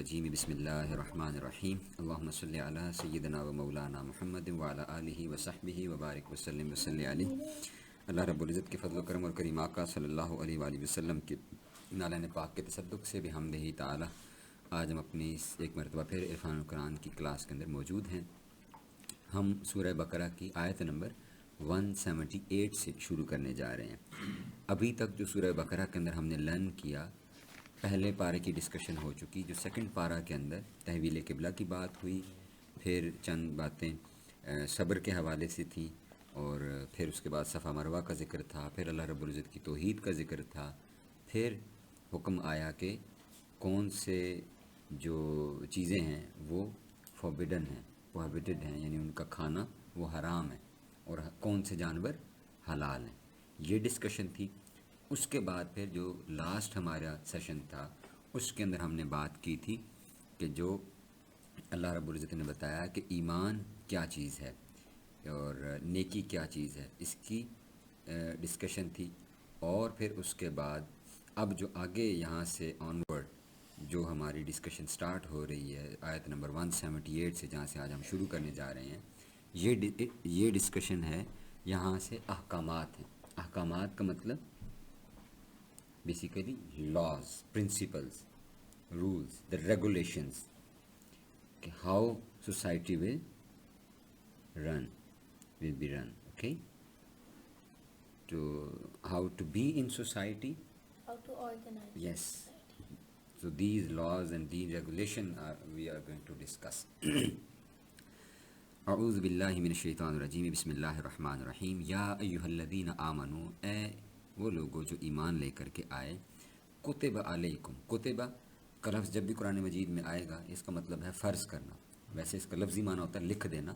الرجیم بسم اللہ الرحمن الرحیم اللہم صلی علی سیدنا و مولانا محمد وعلی آلہ وصحبہ وبارک وسلم وصلی علیہ۔ اللہ رب العزت کے فضل و کرم اور کریم آقا صلی اللہ علیہ وآلہ وسلم کے نالین پاک کے تصدق سے بحمدہ تعالی آج ہم اپنی ایک مرتبہ پھر عرفان القرآن کی کلاس کے اندر موجود ہیں۔ ہم سورہ بقرہ کی آیت نمبر 178 سے شروع کرنے جا رہے ہیں۔ ابھی تک جو سورہ بقرہ کے اندر ہم نے لرن کیا، پہلے پارے کی ڈسکشن ہو چکی، جو سیکنڈ پارہ کے اندر تحویل قبلہ کی بات ہوئی، پھر چند باتیں صبر کے حوالے سے تھیں، اور پھر اس کے بعد صفا مروہ کا ذکر تھا، پھر اللہ رب العزت کی توحید کا ذکر تھا، پھر حکم آیا کہ کون سے جو چیزیں ہیں وہ فوربڈن ہیں، پروہیبٹڈ ہیں، یعنی ان کا کھانا وہ حرام ہے، اور کون سے جانور حلال ہیں، یہ ڈسکشن تھی۔ اس کے بعد پھر جو لاسٹ ہمارا سیشن تھا اس کے اندر ہم نے بات کی تھی کہ جو اللہ رب العزت نے بتایا کہ ایمان کیا چیز ہے اور نیکی کیا چیز ہے، اس کی ڈسکشن تھی۔ اور پھر اس کے بعد اب جو آگے یہاں سے آنورڈ جو ہماری ڈسکشن سٹارٹ ہو رہی ہے آیت نمبر 178 سے، جہاں سے آج ہم شروع کرنے جا رہے ہیں، یہ ڈسکشن ہے یہاں سے احکامات ہیں۔ احکامات کا مطلب basically laws, principles, rules, the regulations کہ how society will be run, okay? How to be in society. How to organize. Yes. So these laws and these regulations we are going to discuss. اعوذ باللہ من الشیطان الرجیم بسم اللہ الرحمن الرحیم۔ یا ایہا الذین آمنوا، اے وہ لوگوں جو ایمان لے کر کے آئے، کتب علیکم، کتب کا لفظ جب بھی قرآن مجید میں آئے گا اس کا مطلب ہے فرض کرنا۔ ویسے اس کا لفظی معنی ہوتا ہے لکھ دینا،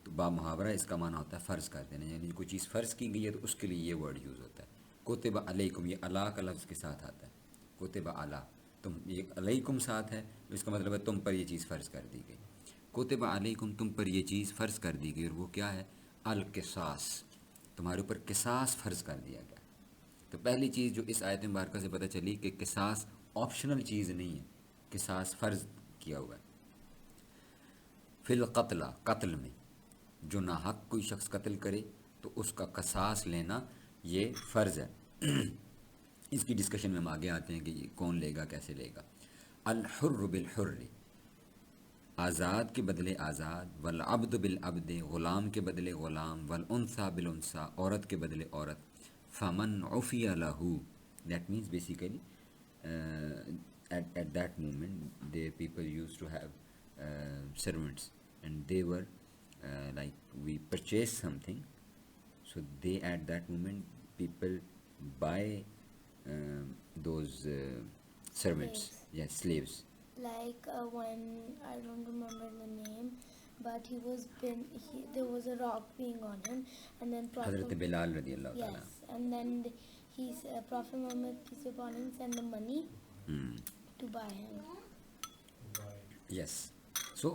تو با محاورہ اس کا معنی ہوتا ہے فرض کر دینا، یعنی کوئی چیز فرض کی گئی ہے تو اس کے لیے یہ ورڈ یوز ہوتا ہے۔ کتب علیکم، یہ علی کا لفظ کے ساتھ آتا ہے، کتب علی، تم، یہ علیکم ساتھ ہے، اس کا مطلب ہے تم پر یہ چیز فرض کر دی گئی۔ کتب علیکم، تم پر یہ چیز فرض کر دی گئی، اور وہ کیا ہے؟ القصاص، تمہارے اوپر قصاص فرض کر دیا گیا۔ تو پہلی چیز جو اس آیت مبارکہ سے پتہ چلی کہ قصاص آپشنل چیز نہیں ہے، قصاص فرض کیا ہوا ہے۔ فی القتل، قتل میں، جو ناحق کوئی شخص قتل کرے تو اس کا قصاص لینا یہ فرض ہے۔ اس کی ڈسکشن میں ہم آگے آتے ہیں کہ یہ کون لے گا، کیسے لے گا۔ الحر بالحر، آزاد کے بدلے آزاد، والعبد بالعبد، غلام کے بدلے غلام، والانثى بالانثى، عورت کے بدلے عورت۔ فمن عفی لہ، that means basically at that moment the people used to have servants, and they were like we purchase something, so they at that moment people buy those servants, yes, slaves. Like when, I don't remember the name, but there was a rock being on him, and then حضرت بلال رضی اللہ تعالیٰ، yes, and then Prophet Muhammad peace be upon him sent the money to buy him. yes. So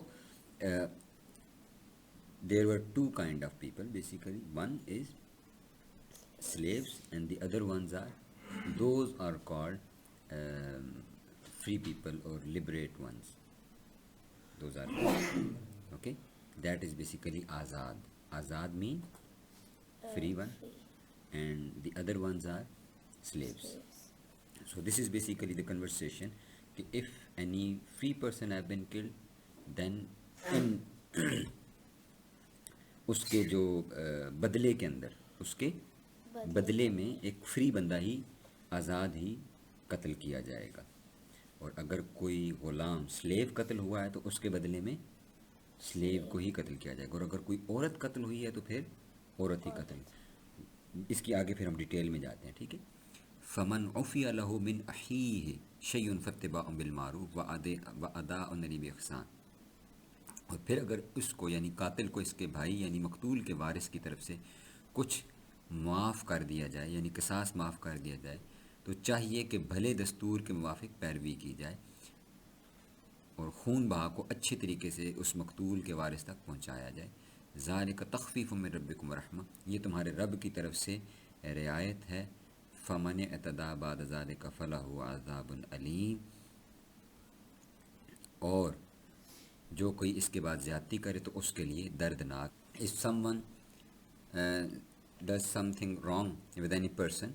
there were two kind of people basically. One is slaves and the other ones are, those are called free people or liberate ones. Those are okay, that is basically azad. Azad mean free one, and the other ones are slaves. So this is basically the conversation کہ if any free person have been killed, then in اس کے جو بدلے کے اندر، اس کے بدلے میں ایک free بندہ ہی، آزاد ہی قتل کیا جائے گا۔ اور اگر کوئی غلام سلیو قتل ہوا ہے تو اس کے بدلے میں سلیو کو ہی قتل کیا جائے گا، اور اگر کوئی عورت قتل ہوئی ہے تو پھر عورت ہی قتل۔ اس کی آگے پھر ہم ڈیٹیل میں جاتے ہیں، ٹھیک ہے۔ فمن عفی لہ من اخیہ شیء فاتباع بالمعروف واداء الیہ باحسان، اور پھر اگر اس کو، یعنی قاتل کو، اس کے بھائی یعنی مقتول کے وارث کی طرف سے کچھ معاف کر دیا جائے، یعنی قصاص معاف کر دیا جائے، تو چاہیے کہ بھلے دستور کے موافق پیروی کی جائے اور خون بہا کو اچھے طریقے سے اس مقتول کے وارث تک پہنچایا جائے۔ ذالک تخفیف من ربکم ورحمہ، یہ تمہارے رب کی طرف سے رعایت ہے۔ فمن اعتدی بعد ذالک فلہ عذاب علیم، اور جو کوئی اس کے بعد زیادتی کرے تو اس کے لیے دردناک. If someone does something wrong with any person,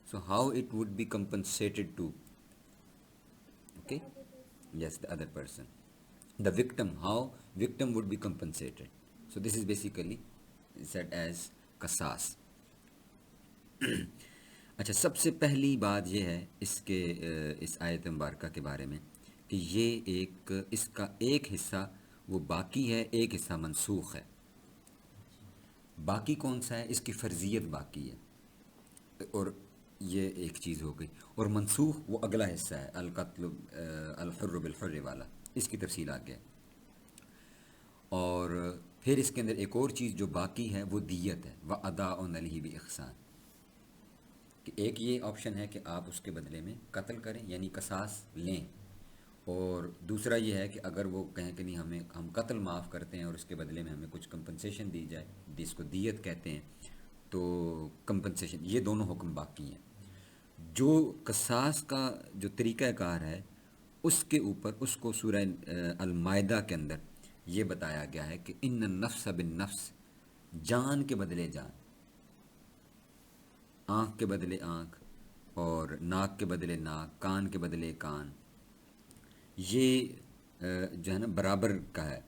so how it would be compensated to? Okay, yes, the other person, the victim, how victim would be compensated. So this is basically said as qasas. اچھا, سب سے پہلی بات یہ ہے اس آیت مبارکہ کے بارے میں کہ یہ اس کا ایک حصہ وہ باقی ہے, ایک حصہ منسوخ ہے. باقی کون سا ہے؟ اس کی فرضیت باقی ہے, اور یہ ایک چیز ہو گئی. اور منسوخ وہ اگلا حصہ ہے, القتل الحر بالحر والا, اس کی تفصیل آگے. اور پھر اس کے اندر ایک اور چیز جو باقی ہے وہ دیت ہے, وَأَدَاءٌ عَلَيْهِ بِإِحْسَانٍ, کہ ایک یہ آپشن ہے کہ آپ اس کے بدلے میں قتل کریں یعنی قصاص لیں, اور دوسرا یہ ہے کہ اگر وہ کہیں کہ نہیں ہم قتل معاف کرتے ہیں اور اس کے بدلے میں ہمیں کچھ کمپنسیشن دی جائے, جس کو دیت کہتے ہیں, تو کمپنسیشن, یہ دونوں حکم باقی ہیں. جو قصاص کا جو طریقہ کار ہے اس کے اوپر اس کو سورہ المائدہ کے اندر یہ بتایا گیا ہے کہ ان النفس بالنفس, جان کے بدلے جان, آنکھ کے بدلے آنکھ, اور ناک کے بدلے ناک, کان کے بدلے کان, یہ جو ہے نا برابر کا ہے.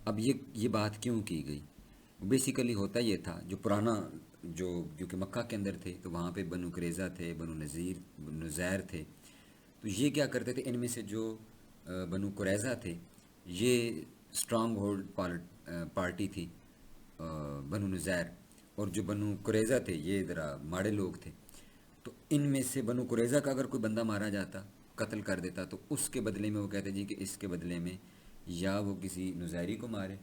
اب یہ بات کیوں کی گئی؟ بیسیکلی ہوتا یہ تھا, جو پرانا جو کہ مکہ کے اندر تھے, تو وہاں پہ بنو قریظہ تھے, بنو نذیر تھے. تو یہ کیا کرتے تھے, ان میں سے جو بنو قریظہ تھے یہ اسٹرانگ ہولڈ پارٹی تھی بنو نذیر, اور جو بنو قریظہ تھے یہ ذرا ماڑے لوگ تھے. تو ان میں سے بنو قریظہ کا اگر کوئی بندہ مارا جاتا, قتل کر دیتا, تو اس کے بدلے میں وہ کہتے جی کہ اس کے بدلے میں یا وہ کسی نظیری کو مارے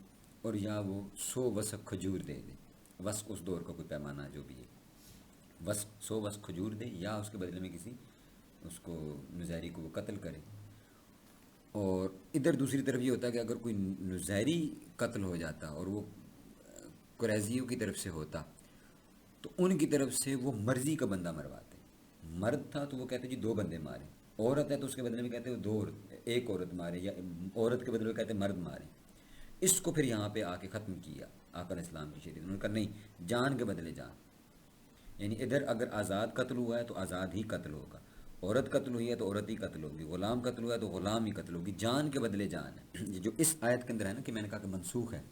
اور یا وہ 100 وسق کھجور دے دے. وسق اس دور کا کوئی پیمانہ جو بھی ہے, 100 وسق کھجور دے, یا اس کے بدلے میں کسی اس کو نظیری کو وہ قتل کرے. اور ادھر دوسری طرف یہ ہوتا ہے کہ اگر کوئی نظیری قتل ہو جاتا اور وہ قریظیوں کی طرف سے ہوتا, تو ان کی طرف سے وہ مرضی کا بندہ مرواتے. مرد تھا تو وہ کہتے جی 2 بندے مارے, عورت ہے تو اس کے بدلے میں کہتے وہ ایک عورت مارے, یا عورت کے بدلے میں کہتے مرد مارے. اس کو پھر یہاں پہ آ کے ختم کیا آقا علیہ السلام کی شریعت. انہوں نے کہا نہیں, جان کے بدلے جان, یعنی ادھر اگر آزاد قتل ہوا ہے تو آزاد ہی قتل ہوگا, عورت قتل ہوئی ہے تو عورت ہی قتل ہوگی, غلام قتل ہوا ہے تو غلام ہی قتل ہوگی. جان کے بدلے جان ہے. جو اس آیت کے اندر ہے نا, کہ میں نے کہا کہ منسوخ ہے,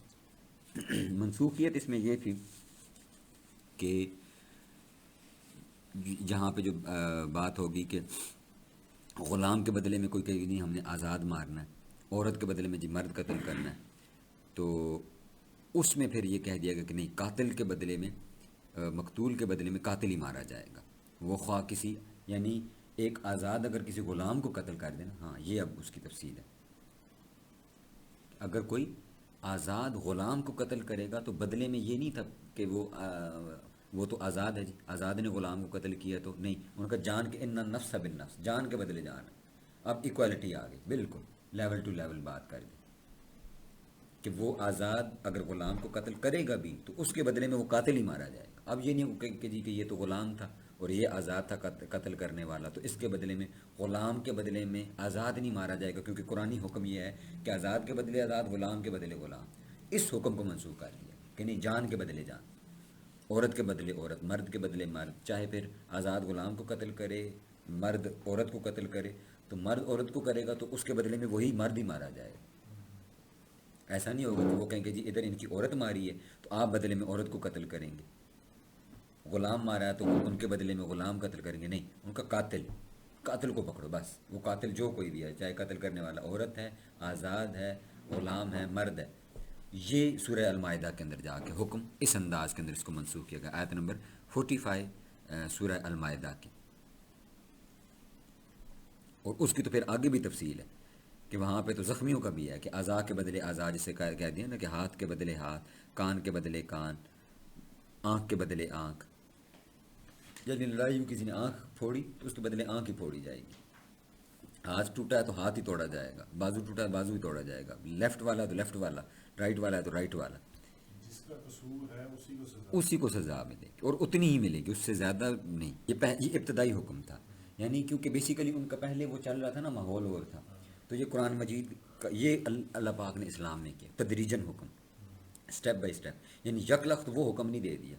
منسوخیت اس میں یہ تھی کہ جہاں پہ جو بات ہوگی کہ غلام کے بدلے میں کوئی کہے نہیں ہم نے آزاد مارنا ہے, عورت کے بدلے میں جی مرد قتل کرنا ہے, تو اس میں پھر یہ کہہ دیا گیا کہ نہیں, قاتل کے بدلے میں مقتول کے بدلے میں قاتل ہی مارا جائے گا. وہ خواہ کسی, یعنی ایک آزاد اگر کسی غلام کو قتل کر دینا, ہاں یہ اب اس کی تفصیل ہے. اگر کوئی آزاد غلام کو قتل کرے گا تو بدلے میں یہ نہیں تھا کہ وہ تو آزاد ہے جی, آزاد نے غلام کو قتل کیا تو نہیں, ان کا جان کے ان النفس بالنفس, جان کے بدلے جان. اب ایکوالٹی آ گئی, بالکل لیول ٹو لیول بات کر دی کہ وہ آزاد اگر غلام کو قتل کرے گا بھی تو اس کے بدلے میں وہ قاتل ہی مارا جائے گا. اب یہ نہیں کہ جی کہ یہ تو غلام تھا اور یہ آزاد تھا قتل کرنے والا, تو اس کے بدلے میں غلام کے بدلے میں آزاد نہیں مارا جائے گا, کیونکہ قرآنی حکم یہ ہے کہ آزاد کے بدلے آزاد, غلام کے بدلے غلام. اس حکم کو منسوخ کر دیا کہ نہیں, جان کے بدلے جان, عورت کے بدلے عورت, مرد کے بدلے مرد. چاہے پھر آزاد غلام کو قتل کرے, مرد عورت کو قتل کرے, تو مرد عورت کو کرے گا تو اس کے بدلے میں وہی مرد ہی مارا جائے گا. ایسا نہیں ہوگا کہ وہ کہیں کہ جی ادھر ان کی عورت ماری ہے تو آپ بدلے میں عورت کو قتل کریں گے, غلام مارا ہے تو ان کے بدلے میں غلام قتل کریں گے. نہیں, ان کا قاتل کو پکڑو بس. وہ قاتل جو کوئی بھی ہے, چاہے قتل کرنے والا عورت ہے, آزاد ہے, غلام ہے, مرد ہے. یہ سورہ المائدہ کے اندر جا کے حکم اس انداز کے اندر اس کو منسوخ کیا گیا, آیت نمبر 45 سورہ المائدہ کی. اور اس کی تو پھر آگے بھی تفصیل ہے کہ وہاں پہ تو زخمیوں کا بھی ہے کہ اعضاء کے بدلے اعضاء, جسے کہہ دیا نا کہ ہاتھ کے بدلے ہاتھ, کان کے بدلے کان, آنکھ کے بدلے آنکھ. یعنی لڑائی ہوئی, کسی نے آنکھ پھوڑی تو اس کے بدلے آنکھ ہی پھوڑی جائے گی. ہاتھ ٹوٹا ہے تو ہاتھ ہی توڑا جائے گا, بازو ٹوٹا ہے بازو ہی توڑا جائے گا, لیفٹ والا ہے تو لیفٹ والا, رائٹ والا ہے تو رائٹ والا. جس کا قصور ہے اسی کو سزا ملے گی, اور اتنی ہی ملے گی, اس سے زیادہ نہیں. یہ ابتدائی حکم تھا, یعنی کیونکہ بیسیکلی ان کا پہلے وہ چل رہا تھا نا, ماحول اور تھا, تو یہ قرآن مجید یہ اللہ پاک نے اسلام میں کیا تدریجاً حکم، سٹیپ بائی سٹیپ، یعنی یک لخت وہ حکم نہیں دے دیا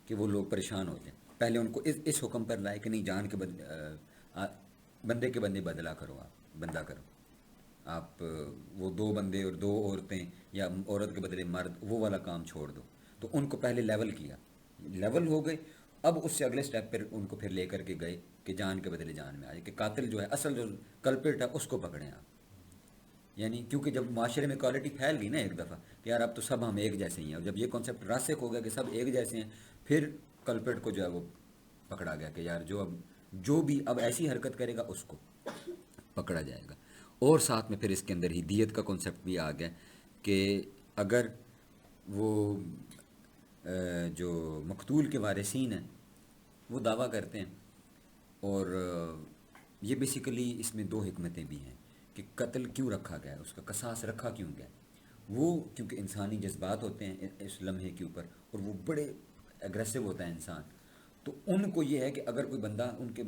کہ وہ لوگ پریشان ہو جائیں. پہلے ان کو اس حکم پر لائے کہ نہیں، جان کے بندے کے بندے بدلا کرو، آپ بندہ کرو، آپ وہ 2 بندے اور 2 عورتیں یا عورت کے بدلے مرد، وہ والا کام چھوڑ دو. تو ان کو پہلے لیول کیا، لیول ہو گئے. اب اس سے اگلے سٹیپ پر ان کو پھر لے کر کے گئے کہ جان کے بدلے جان میں آ جائے، کہ قاتل جو ہے، اصل جو کلپریٹ ہے اس کو پکڑیں آپ. یعنی کیونکہ جب معاشرے میں کوالٹی پھیل گئی نا ایک دفعہ کہ یار اب تو سب ہم ایک جیسے ہی ہیں، اور جب یہ کانسیپٹ راسخ ہو گیا کہ سب ایک جیسے ہیں، پھر کلپریٹ کو جو ہے وہ پکڑا گیا کہ یار جو بھی اب ایسی حرکت کرے گا اس کو پکڑا جائے گا. اور ساتھ میں پھر اس کے اندر ہی دیت کا کانسیپٹ بھی آ گیا کہ اگر وہ جو مقتول کے وارثین ہیں وہ دعویٰ کرتے ہیں، اور یہ بیسیکلی اس میں 2 حکمتیں بھی ہیں کہ قتل کیوں رکھا گیا ہے، اس کا قصاص رکھا کیوں گیا. وہ کیونکہ انسانی جذبات ہوتے ہیں اس لمحے کے اوپر، اور وہ بڑے ایگریسو ہوتا ہے انسان. تو ان کو یہ ہے کہ اگر کوئی بندہ ان کے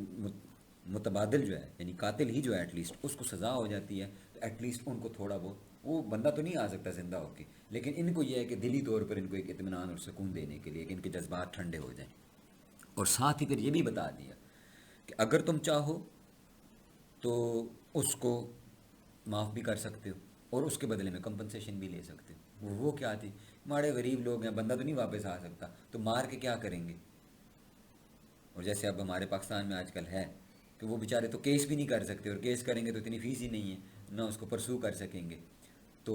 متبادل جو ہے، یعنی قاتل ہی جو ہے ایٹ لیسٹ اس کو سزا ہو جاتی ہے، تو ایٹ لیسٹ ان کو تھوڑا بہت، وہ بندہ تو نہیں آ سکتا زندہ ہو کے، لیکن ان کو یہ ہے کہ دلی طور پر ان کو ایک اطمینان اور سکون دینے کے لیے کہ ان کے جذبات ٹھنڈے ہو جائیں. اور ساتھ ہی پھر یہ بھی بتا دیا کہ اگر تم چاہو تو اس کو معاف بھی کر سکتے ہو، اور اس کے بدلے میں کمپنسیشن بھی لے سکتے ہو. وہ کیا تھی، ماڑے غریب لوگ ہیں، بندہ تو نہیں واپس آ سکتا، تو مار کے کیا کریں گے. اور جیسے اب ہمارے پاکستان میں آج کل ہے کہ وہ بیچارے تو کیس بھی نہیں کر سکتے، اور کیس کریں گے تو اتنی فیس ہی نہیں ہے، نہ اس کو پرسو کر سکیں گے. تو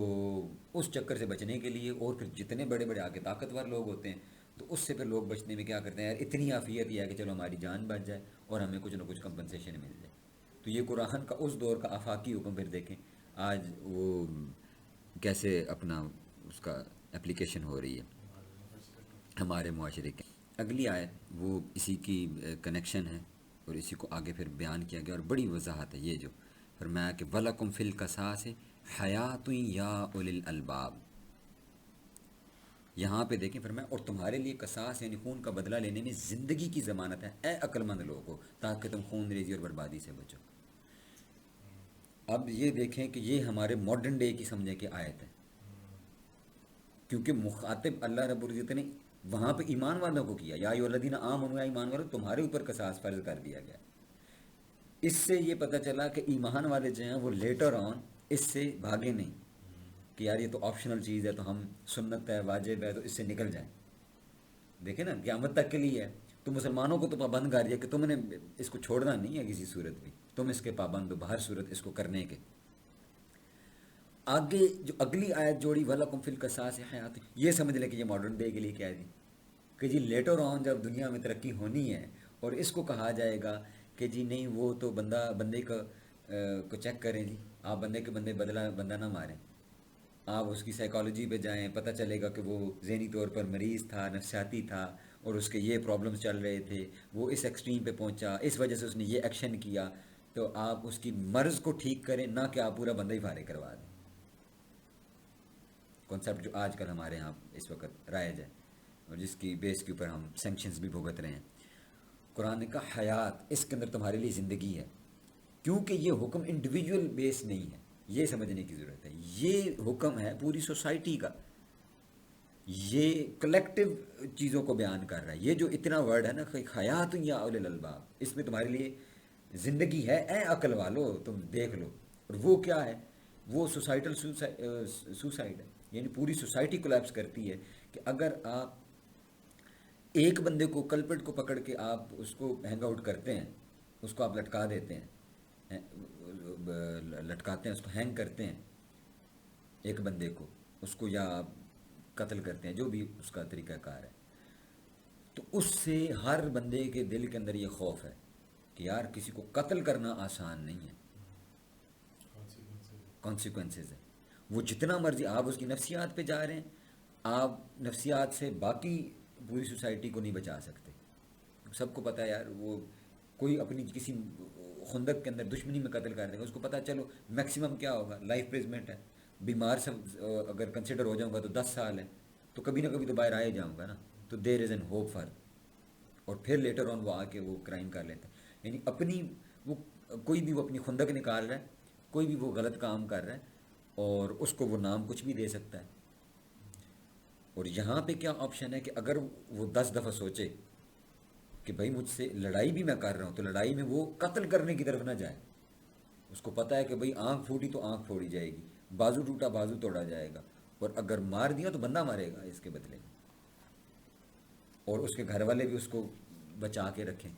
اس چکر سے بچنے کے لیے، اور پھر جتنے بڑے بڑے آگے طاقتور لوگ ہوتے ہیں تو اس سے پھر لوگ بچنے میں کیا کرتے ہیں، یار اتنی عافیت یہ ہے کہ چلو ہماری جان بچ جائے اور ہمیں کچھ نہ کچھ کمپنسیشن مل جائے. تو یہ قرآن کا اس دور کا آفاقی حکم پھر دیکھیں آج وہ کیسے اپنا اس کا اپلیکیشن ہو رہی ہے ہمارے معاشرے کے. اگلی آیت وہ اسی کی کنیکشن ہے اور اسی کو آگے پھر بیان کیا گیا، اور بڑی وضاحت ہے یہ جو فرمایا کہ وَلَكُمْ فِي الْقَصَاصِ حَيَاتٌ يَا أُولِي الْأَلْبَابِ. یہاں پہ دیکھیں فرمایا اور تمہارے لیے قصاص یعنی خون کا بدلہ لینے میں زندگی کی ضمانت ہے اے عقل مند لوگو، تاکہ تم خون ریزی اور بربادی سے بچو. اب یہ دیکھیں کہ یہ ہمارے ماڈرن ڈے کی سمجھے کہ آیت ہے، کیونکہ مخاطب اللہ رب العزت نے وہاں پہ ایمان والوں کو کیا، یا ایھا الذین آمنوا، ایمان والوں تمہارے اوپر قصاص فرض کر دیا گیا. اس سے یہ پتہ چلا کہ ایمان والے جو ہیں وہ لیٹر آن اس سے بھاگے نہیں کہ یار یہ تو آپشنل چیز ہے، تو ہم سنت ہے، واجب ہے، تو اس سے نکل جائیں. دیکھیں نا قیامت تک کے لیے ہے، تو مسلمانوں کو تو پابند کر دیا کہ تم نے اس کو چھوڑنا نہیں ہے کسی صورت بھی، تم اس کے پابند ہو بہر صورت اس کو کرنے کے. آگے جو اگلی آیت جوڑی وَلَكُمْ فِي الْقَصَاصِ حَيَاتٌ، یہ سمجھ لیں کہ یہ ماڈرن ڈے کے لیے کیا ہے جی، کہ جی لیٹر آن جب دنیا میں ترقی ہونی ہے اور اس کو کہا جائے گا کہ جی نہیں وہ تو بندے کو چیک کریں جی، آپ بندے کے بندہ نہ ماریں، آپ اس کی سائیکالوجی پہ جائیں، پتہ چلے گا کہ وہ ذہنی طور پر مریض تھا، نفسیاتی تھا، اور اس کے یہ پرابلمز چل رہے تھے، وہ اس ایکسٹریم پہ پہنچا، اس وجہ سے اس نے یہ ایکشن کیا. تو آپ اس کی مرض کو ٹھیک کریں، نہ کہ آپ پورا بندہ ہی فارغ کروا دیں. کانسیپٹ جو آج کل ہمارے ہاں اس وقت رائج ہے اور جس کی بیس کے اوپر ہم سینکشنز بھی بھگت رہے ہیں. قرآن نے کہا حیات، اس کے اندر تمہارے لیے زندگی ہے، کیونکہ یہ حکم انڈیویجول بیس نہیں ہے، یہ سمجھنے کی ضرورت ہے. یہ حکم ہے پوری سوسائٹی کا، یہ کلیکٹیو چیزوں کو بیان کر رہا ہے. یہ جو اتنا ورڈ ہے نا حیات یا اولی الالباب، اس میں تمہارے لیے زندگی ہے اے عقل والو، تم دیکھ لو. اور وہ کیا ہے، وہ سوسائٹل سوسائڈ ہے، یعنی پوری سوسائٹی کولیپس کرتی ہے کہ اگر آپ ایک بندے کو کلپٹ کو پکڑ کے آپ اس کو ہینگ آؤٹ کرتے ہیں، اس کو آپ لٹکا دیتے ہیں، لٹکاتے ہیں، اس کو ہینگ کرتے ہیں ایک بندے کو، اس کو یا آپ قتل کرتے ہیں، جو بھی اس کا طریقہ کار ہے، تو اس سے ہر بندے کے دل کے اندر یہ خوف ہے کہ یار کسی کو قتل کرنا آسان نہیں ہے، کانسیکوینسز ہے. وہ جتنا مرضی آپ اس کی نفسیات پہ جا رہے ہیں، آپ نفسیات سے باقی پوری سوسائٹی کو نہیں بچا سکتے. سب کو پتہ ہے یار، وہ کوئی اپنی کسی خندق کے اندر دشمنی میں قتل کر دے گا، اس کو پتہ چلو میکسیمم کیا ہوگا، لائف پریزمنٹ ہے، بیمار سب اگر کنسیڈر ہو جاؤں گا تو 10 سال ہے، تو کبھی نہ کبھی تو باہر آئے جاؤں گا نا، تو دیر از این ہوپ فار. اور پھر لیٹر آن وہ آ کے وہ کرائم کر لیتے ہیں. یعنی اپنی وہ کوئی بھی وہ اپنی خندق نکال رہا ہے، کوئی بھی وہ غلط کام کر رہا ہے، اور اس کو وہ نام کچھ بھی دے سکتا ہے. اور یہاں پہ کیا آپشن ہے کہ اگر وہ 10 دفعہ سوچے کہ بھائی مجھ سے لڑائی بھی میں کر رہا ہوں تو لڑائی میں وہ قتل کرنے کی طرف نہ جائے. اس کو پتہ ہے کہ بھئی آنکھ پھوٹی تو آنکھ پھوڑی جائے گی, بازو ٹوٹا بازو توڑا جائے گا, اور اگر مار دیا تو بندہ مارے گا اس کے بدلے میں. اور اس کے گھر والے بھی اس کو بچا کے رکھیں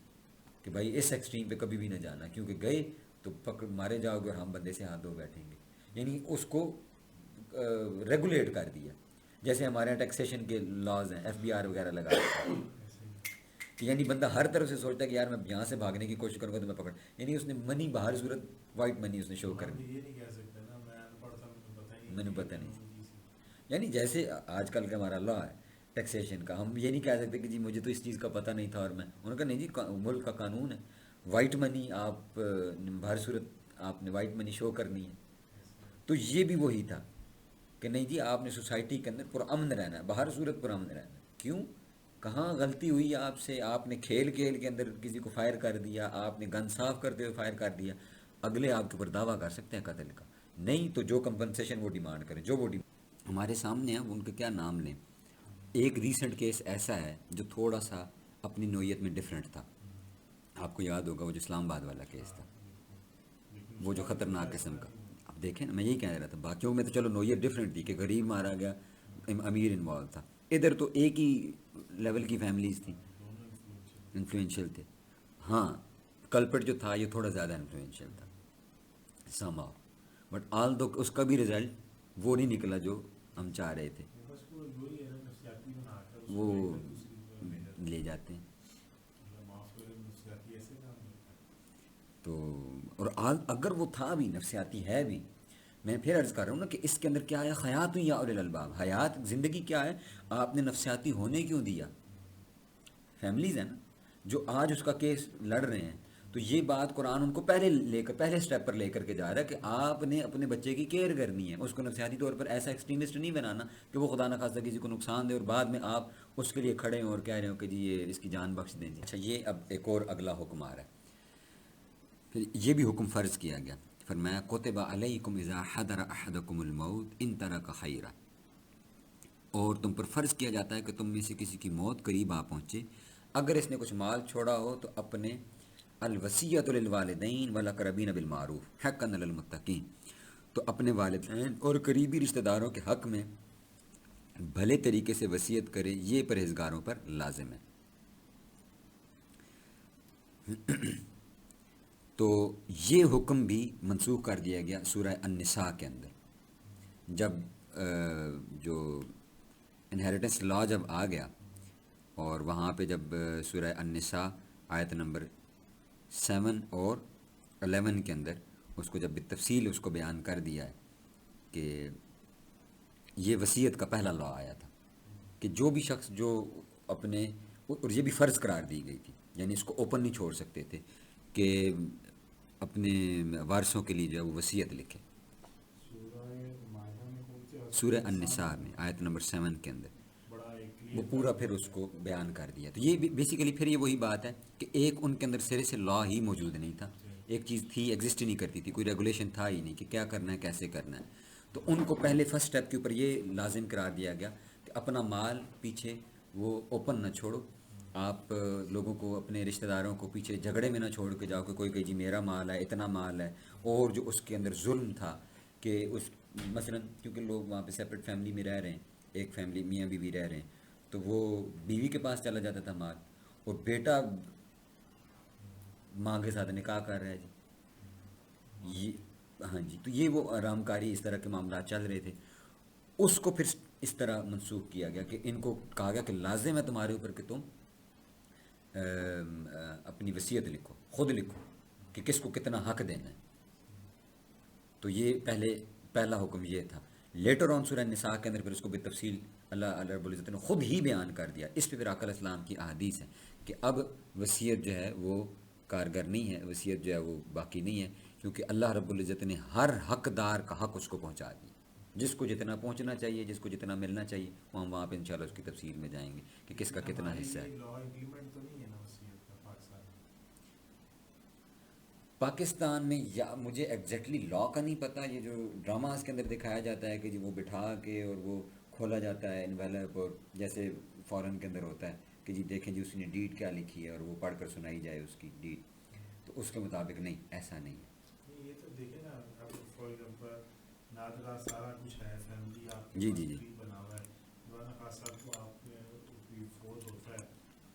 کہ بھائی اس ایکسٹریم پہ کبھی بھی نہ جانا, کیونکہ گئے تو پکڑ مارے جاؤ گے اور ہم بندے سے ہاتھ دھو بیٹھیں گے. یعنی اس کو ریگولیٹ کر دیا. جیسے ہمارے یہاں ٹیکسیشن کے لاز ہیں, ایف بی آر وغیرہ لگا رکھا ہے, کہ یعنی بندہ ہر طرف سے سوچتا ہے کہ یار میں یہاں سے بھاگنے کی کوشش کروں گا تو میں پکڑ, یعنی اس نے منی باہر صورت وائٹ منی اس نے شو کر دی. یہ نہیں کہہ سکتے نا میں ان پڑھ تھا میں نے پتہ نہیں. یعنی جیسے آج کل کا ہمارا لا ہے ٹیکسیشن کا, ہم یہ نہیں کہہ سکتے کہ جی مجھے تو اس چیز کا پتہ نہیں تھا اور میں, انہوں نے کہا نہیں جی ملک کا قانون ہے, وائٹ منی آپ باہر صورت آپ نے وائٹ منی شو کرنی ہے. تو یہ بھی وہی تھا کہ نہیں جی آپ نے سوسائٹی کے اندر پرامن رہنا ہے, باہر صورت پرامن رہنا ہے. کیوں, کہاں غلطی ہوئی آپ سے, آپ نے کھیل کھیل کے اندر کسی کو فائر کر دیا, آپ نے گن صاف کرتے ہوئے فائر کر دیا, اگلے آپ کے اوپر دعویٰ کر سکتے ہیں قتل کا. نہیں تو جو کمپنسیشن وہ ڈیمانڈ کریں, جو وہ ہمارے سامنے ہیں ان کا کیا نام لیں. ایک ریسنٹ کیس ایسا ہے جو تھوڑا سا اپنی نوعیت میں ڈیفرنٹ تھا, آپ کو یاد ہوگا وہ جو اسلام آباد والا کیس تھا, وہ جو خطرناک قسم کا. اب دیکھیں نا, میں یہی کہہ رہا تھا, باقیوں میں تو چلو نوعیت ڈیفرنٹ تھی کہ غریب مارا گیا, امیر انوالو تھا. ادھر تو ایک ہی لیول کی فیملیز تھیں, انفلوئنشیل تھے. ہاں کلپٹ جو تھا یہ تھوڑا زیادہ انفلوئنشیل تھا سم ہاؤ, بٹ آل دو اس کا بھی رزلٹ وہ نہیں نکلا جو ہم چاہ رہے تھے. وہ لے جاتے ہیں تو, اور اگر وہ تھا بھی نفسیاتی ہے بھی, میں پھر عرض کر رہا ہوں نا کہ اس کے اندر کیا ہے, حیات یا اولل الباب, حیات زندگی کیا ہے, آپ نے نفسیاتی ہونے کیوں دیا. فیملیز ہیں نا جو آج اس کا کیس لڑ رہے ہیں, تو یہ بات قرآن ان کو پہلے سٹیپ پر لے کر کے جا رہا ہے کہ آپ نے اپنے بچے کی کیئر کرنی ہے, اس کو نفسیاتی طور پر ایسا ایکسٹریمسٹ نہیں بنانا کہ وہ خدا نخواستہ کسی کو نقصان دے اور بعد میں آپ اس کے لیے کھڑے ہوں اور کہہ رہے ہو کہ جی یہ اس کی جان بخش دیں. جی اچھا, یہ اب ایک اور اگلا حکم آ رہا ہے. پھر یہ بھی حکم فرض کیا گیا, فرمایا کتب علیکم اذا حضر احدکم الموت ان ترک خیرا, اور تم پر فرض کیا جاتا ہے کہ تم میں سے کسی کی موت قریب آ پہنچے, اگر اس نے کچھ مال چھوڑا ہو تو اپنے الوصیۃ للوالدین والاقربین بالمعروف حقا علی المتقین, تو اپنے والدین اور قریبی رشتہ داروں کے حق میں بھلے طریقے سے وصیت کرے, یہ پرہیزگاروں پر لازم ہے. تو یہ حکم بھی منسوخ کر دیا گیا سورہ النساء کے اندر, جب جو انہیریٹنس لا جب آ گیا, اور وہاں پہ جب سورہ النساء آیت نمبر 7 اور 11 کے اندر اس کو جب بالتفصیل اس کو بیان کر دیا ہے کہ یہ وصیت کا پہلا لا آیا تھا کہ جو بھی شخص جو اپنے, اور یہ بھی فرض قرار دی گئی تھی, یعنی اس کو اوپن نہیں چھوڑ سکتے تھے کہ اپنے وارثوں کے لیے جو ہے وہ وصیت لکھے. سورہ النساء میں آیت نمبر 7 کے اندر وہ پورا پھر اس کو بیان کر دیا. تو یہ بیسیکلی پھر یہ وہی بات ہے کہ ایک ان کے اندر سرے سے لا ہی موجود نہیں تھا, ایک چیز تھی ایگزسٹ ہی نہیں کرتی تھی, کوئی ریگولیشن تھا ہی نہیں کہ کیا کرنا ہے کیسے کرنا ہے. تو ان کو پہلے فرسٹ سٹیپ کے اوپر یہ لازم قرار دیا گیا کہ اپنا مال پیچھے وہ اوپن نہ چھوڑو, آپ لوگوں کو اپنے رشتہ داروں کو پیچھے جھگڑے میں نہ چھوڑ کے جاؤ کہ کوئی کہ جی میرا مال ہے اتنا مال ہے. اور جو اس کے اندر ظلم تھا کہ اس مثلا کیونکہ لوگ وہاں پہ سیپریٹ فیملی میں رہ رہے ہیں, ایک فیملی میاں بیوی رہ رہے ہیں, تو وہ بیوی کے پاس چلا جاتا تھا مال, اور بیٹا ماں کے ساتھ نکاح کر رہا ہے جی, یہ ہاں جی, تو یہ وہ آرام کاری اس طرح کے معاملات چل رہے تھے. اس کو پھر اس طرح منسوخ کیا گیا کہ ان کو کہا گیا کہ لازم ہے تمہارے اوپر کہ تم اپنی وصیت لکھو, خود لکھو کہ کس کو کتنا حق دینا ہے. تو یہ پہلا حکم یہ تھا. لیٹر آن سورہ النساء کے اندر پھر اس کو بالتفصیل اللہ رب العزت نے خود ہی بیان کر دیا. اس پہ پھر آقا علیہ السلام کی احادیث ہیں کہ اب وصیت جو ہے وہ کارگر نہیں ہے, وصیت جو ہے وہ باقی نہیں ہے, کیونکہ اللہ رب العزت نے ہر حقدار کا حق اس کو پہنچا دیا. جس کو جتنا پہنچنا چاہیے, جس کو جتنا ملنا چاہیے, ہم وہاں پہ انشاءاللہ اس کی تفصیل میں جائیں گے کہ کس کا کتنا حصہ ہے. پاکستان میں یا مجھے ایگزیکٹلی لا کا نہیں پتہ، یہ جو ڈراماز کے اندر دکھایا جاتا ہے کہ جی وہ بٹھا کے اور وہ کھولا جاتا ہے انویلپ، اور جیسے فورن کے اندر ہوتا ہے کہ جی دیکھیں جی اس نے ڈیٹ کیا لکھی ہے اور وہ پڑھ کر سنائی جائے اس کی ڈیٹ، تو اس کے مطابق نہیں، ایسا نہیں ہے۔ یہ تو دیکھیں نا، اب فار ایگزامپل نادرا سارا کچھ ہے، فیملی آپ کے جی پاس جی جی ٹری بنا ہوا ہے، مولانا خاص صاحب کو آپ کوئی فوت ہوتا ہے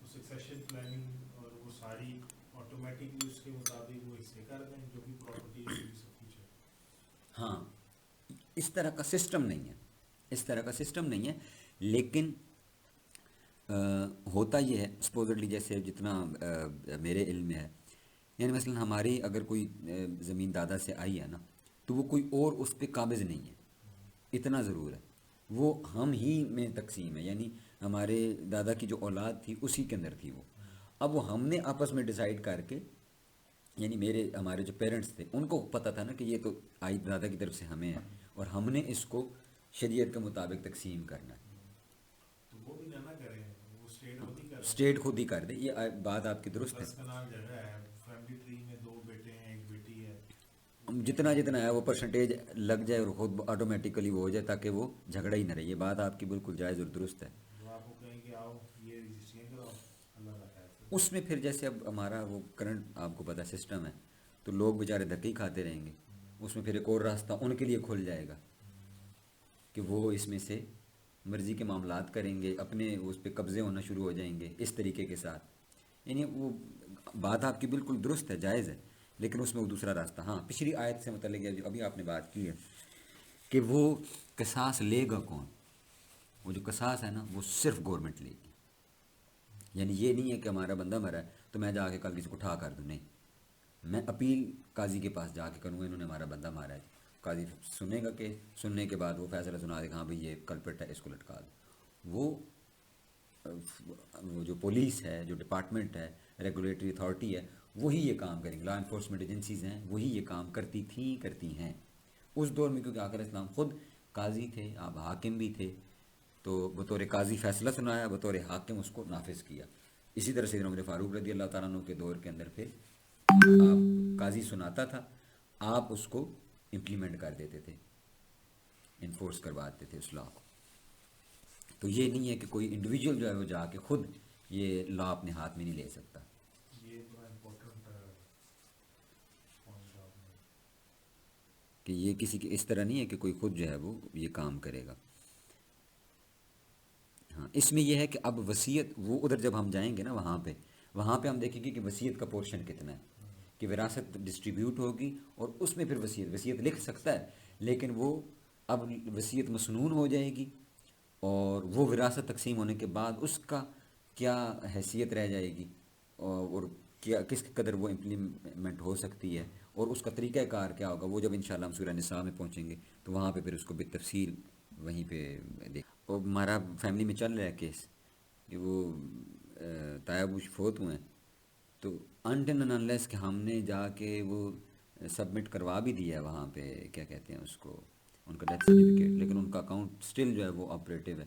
تو سکسیشن پلاننگ اور وہ ساری آٹومیٹکلی اس کے مطابق وہ حصے کر دیں جو بھی پراپرٹی جو بھی سب کچھ ہے۔ ہاں، اس طرح کا سسٹم نہیں ہے، اس طرح کا سسٹم نہیں ہے، لیکن ہوتا یہ ہے سپوزڈلی، جیسے جتنا میرے علم میں ہے، یعنی مثلا ہماری اگر کوئی زمین دادا سے آئی ہے نا، تو وہ کوئی اور اس پہ قابض نہیں ہے، اتنا ضرور ہے، وہ ہم ہی میں تقسیم ہے، یعنی ہمارے دادا کی جو اولاد تھی اسی کے اندر تھی وہ، اب وہ ہم نے آپس میں ڈیسائیڈ کر کے، یعنی ہمارے جو پیرنٹس تھے ان کو پتہ تھا نا کہ یہ تو آئی دادا کی طرف سے ہمیں ہے، اور ہم نے اس کو شریعت کے مطابق تقسیم کرنا ہے۔ تو وہ بھی نہ کریں، وہ اسٹیٹ خود ہی کر دیں۔ اسٹیٹ خود ہی کر دے، یہ بات آپ کی درست ہے، 10 کنال جگہ ہے، فیملی ٹری میں 2 بیٹے ہیں، 1 بیٹی ہے، جتنا ہے وہ پرسنٹیج لگ جائے اور خود آٹومیٹیکلی وہ ہو جائے تاکہ وہ جھگڑا ہی نہ رہے، یہ بات آپ کی بالکل جائز اور درست ہے۔ وہ آپ کو کہیں کہ آؤ یہ رجسٹریاں کراؤ، اللہ کا خیر سے۔ اس میں پھر جیسے اب ہمارا وہ کرنٹ آپ کو پتہ سسٹم ہے، تو لوگ بیچارے دھکے ہی کھاتے رہیں گے، اس میں پھر ایک اور راستہ ان کے لیے کھل جائے گا کہ وہ اس میں سے مرضی کے معاملات کریں گے، اپنے اس پہ قبضے ہونا شروع ہو جائیں گے اس طریقے کے ساتھ، یعنی وہ بات آپ کی بالکل درست ہے، جائز ہے، لیکن اس میں وہ دوسرا راستہ۔ ہاں، پچھلی آیت سے متعلق جو ابھی آپ نے بات کی ہے کہ وہ قصاص لے گا کون، وہ جو قصاص ہے نا وہ صرف گورنمنٹ لے گی، یعنی یہ نہیں ہے کہ ہمارا بندہ مرا ہے تو میں جا کے کل کسی کو اٹھا کر دوں، نہیں، میں اپیل قاضی کے پاس جا کے کروں گا، انہوں نے ہمارا بندہ مارا ہے، قاضی سنے گا کہ سننے کے بعد وہ فیصلہ سنا دے کہ ہاں بھئی یہ کلپٹ ہے، اس کو لٹکا دو۔ وہ جو پولیس ہے، جو ڈپارٹمنٹ ہے، ریگولیٹری اتھارٹی ہے، وہی یہ کام کریں گے، لا انفورسمنٹ ایجنسیز ہیں وہی یہ کام کرتی ہیں اس دور میں، کیونکہ آقا علیہ السلام خود قاضی تھے، آپ حاکم بھی تھے، تو بطور قاضی فیصلہ سنایا، بطور حاکم اس کو نافذ کیا۔ اسی طرح سے عمر فاروق رضی اللہ تعالیٰ عنہ کے دور کے اندر پھر آپ قاضی سناتا تھا، آپ اس کو امپلیمنٹ کر دیتے تھے، انفورس کرواتے تھے اس لا کو۔ تو یہ نہیں ہے کہ کوئی انڈیویجول جو ہے وہ جا کے خود یہ لا اپنے ہاتھ میں نہیں لے سکتا۔ یہ بڑا امپورٹنٹ پوائنٹ آپ نے۔ کہ یہ کسی کے اس طرح نہیں ہے کہ کوئی خود جو ہے وہ یہ کام کرے گا۔ ہاں، اس میں یہ ہے کہ اب وصیت، وہ ادھر جب ہم جائیں گے نا وہاں پہ ہم دیکھیں گے کہ وصیت کا پورشن کتنا ہے، کہ وراثت ڈسٹریبیوٹ ہوگی، اور اس میں پھر وصیت لکھ سکتا ہے، لیکن وہ اب وصیت مسنون ہو جائے گی، اور وہ وراثت تقسیم ہونے کے بعد اس کا کیا حیثیت رہ جائے گی، اور کیا کس قدر وہ امپلیمنٹ ہو سکتی ہے، اور اس کا طریقہ کار کیا ہوگا، وہ جب انشاءاللہ ہم سورہ نساء میں پہنچیں گے تو وہاں پہ پھر اس کو بالتفصیل وہیں پہ دیکھ۔ اور ہمارا فیملی میں چل رہا ہے کیس کہ وہ تایا ابو فوت ہوئے ہیں، تو انٹن انلیس کہ ہم نے جا کے وہ سبمٹ کروا بھی دیا ہے وہاں پہ، کیا کہتے ہیں اس کو، ان کا ڈیتھ سرٹیفکیٹ، لیکن ان کا اکاؤنٹ سٹل جو ہے وہ آپریٹیو ہے،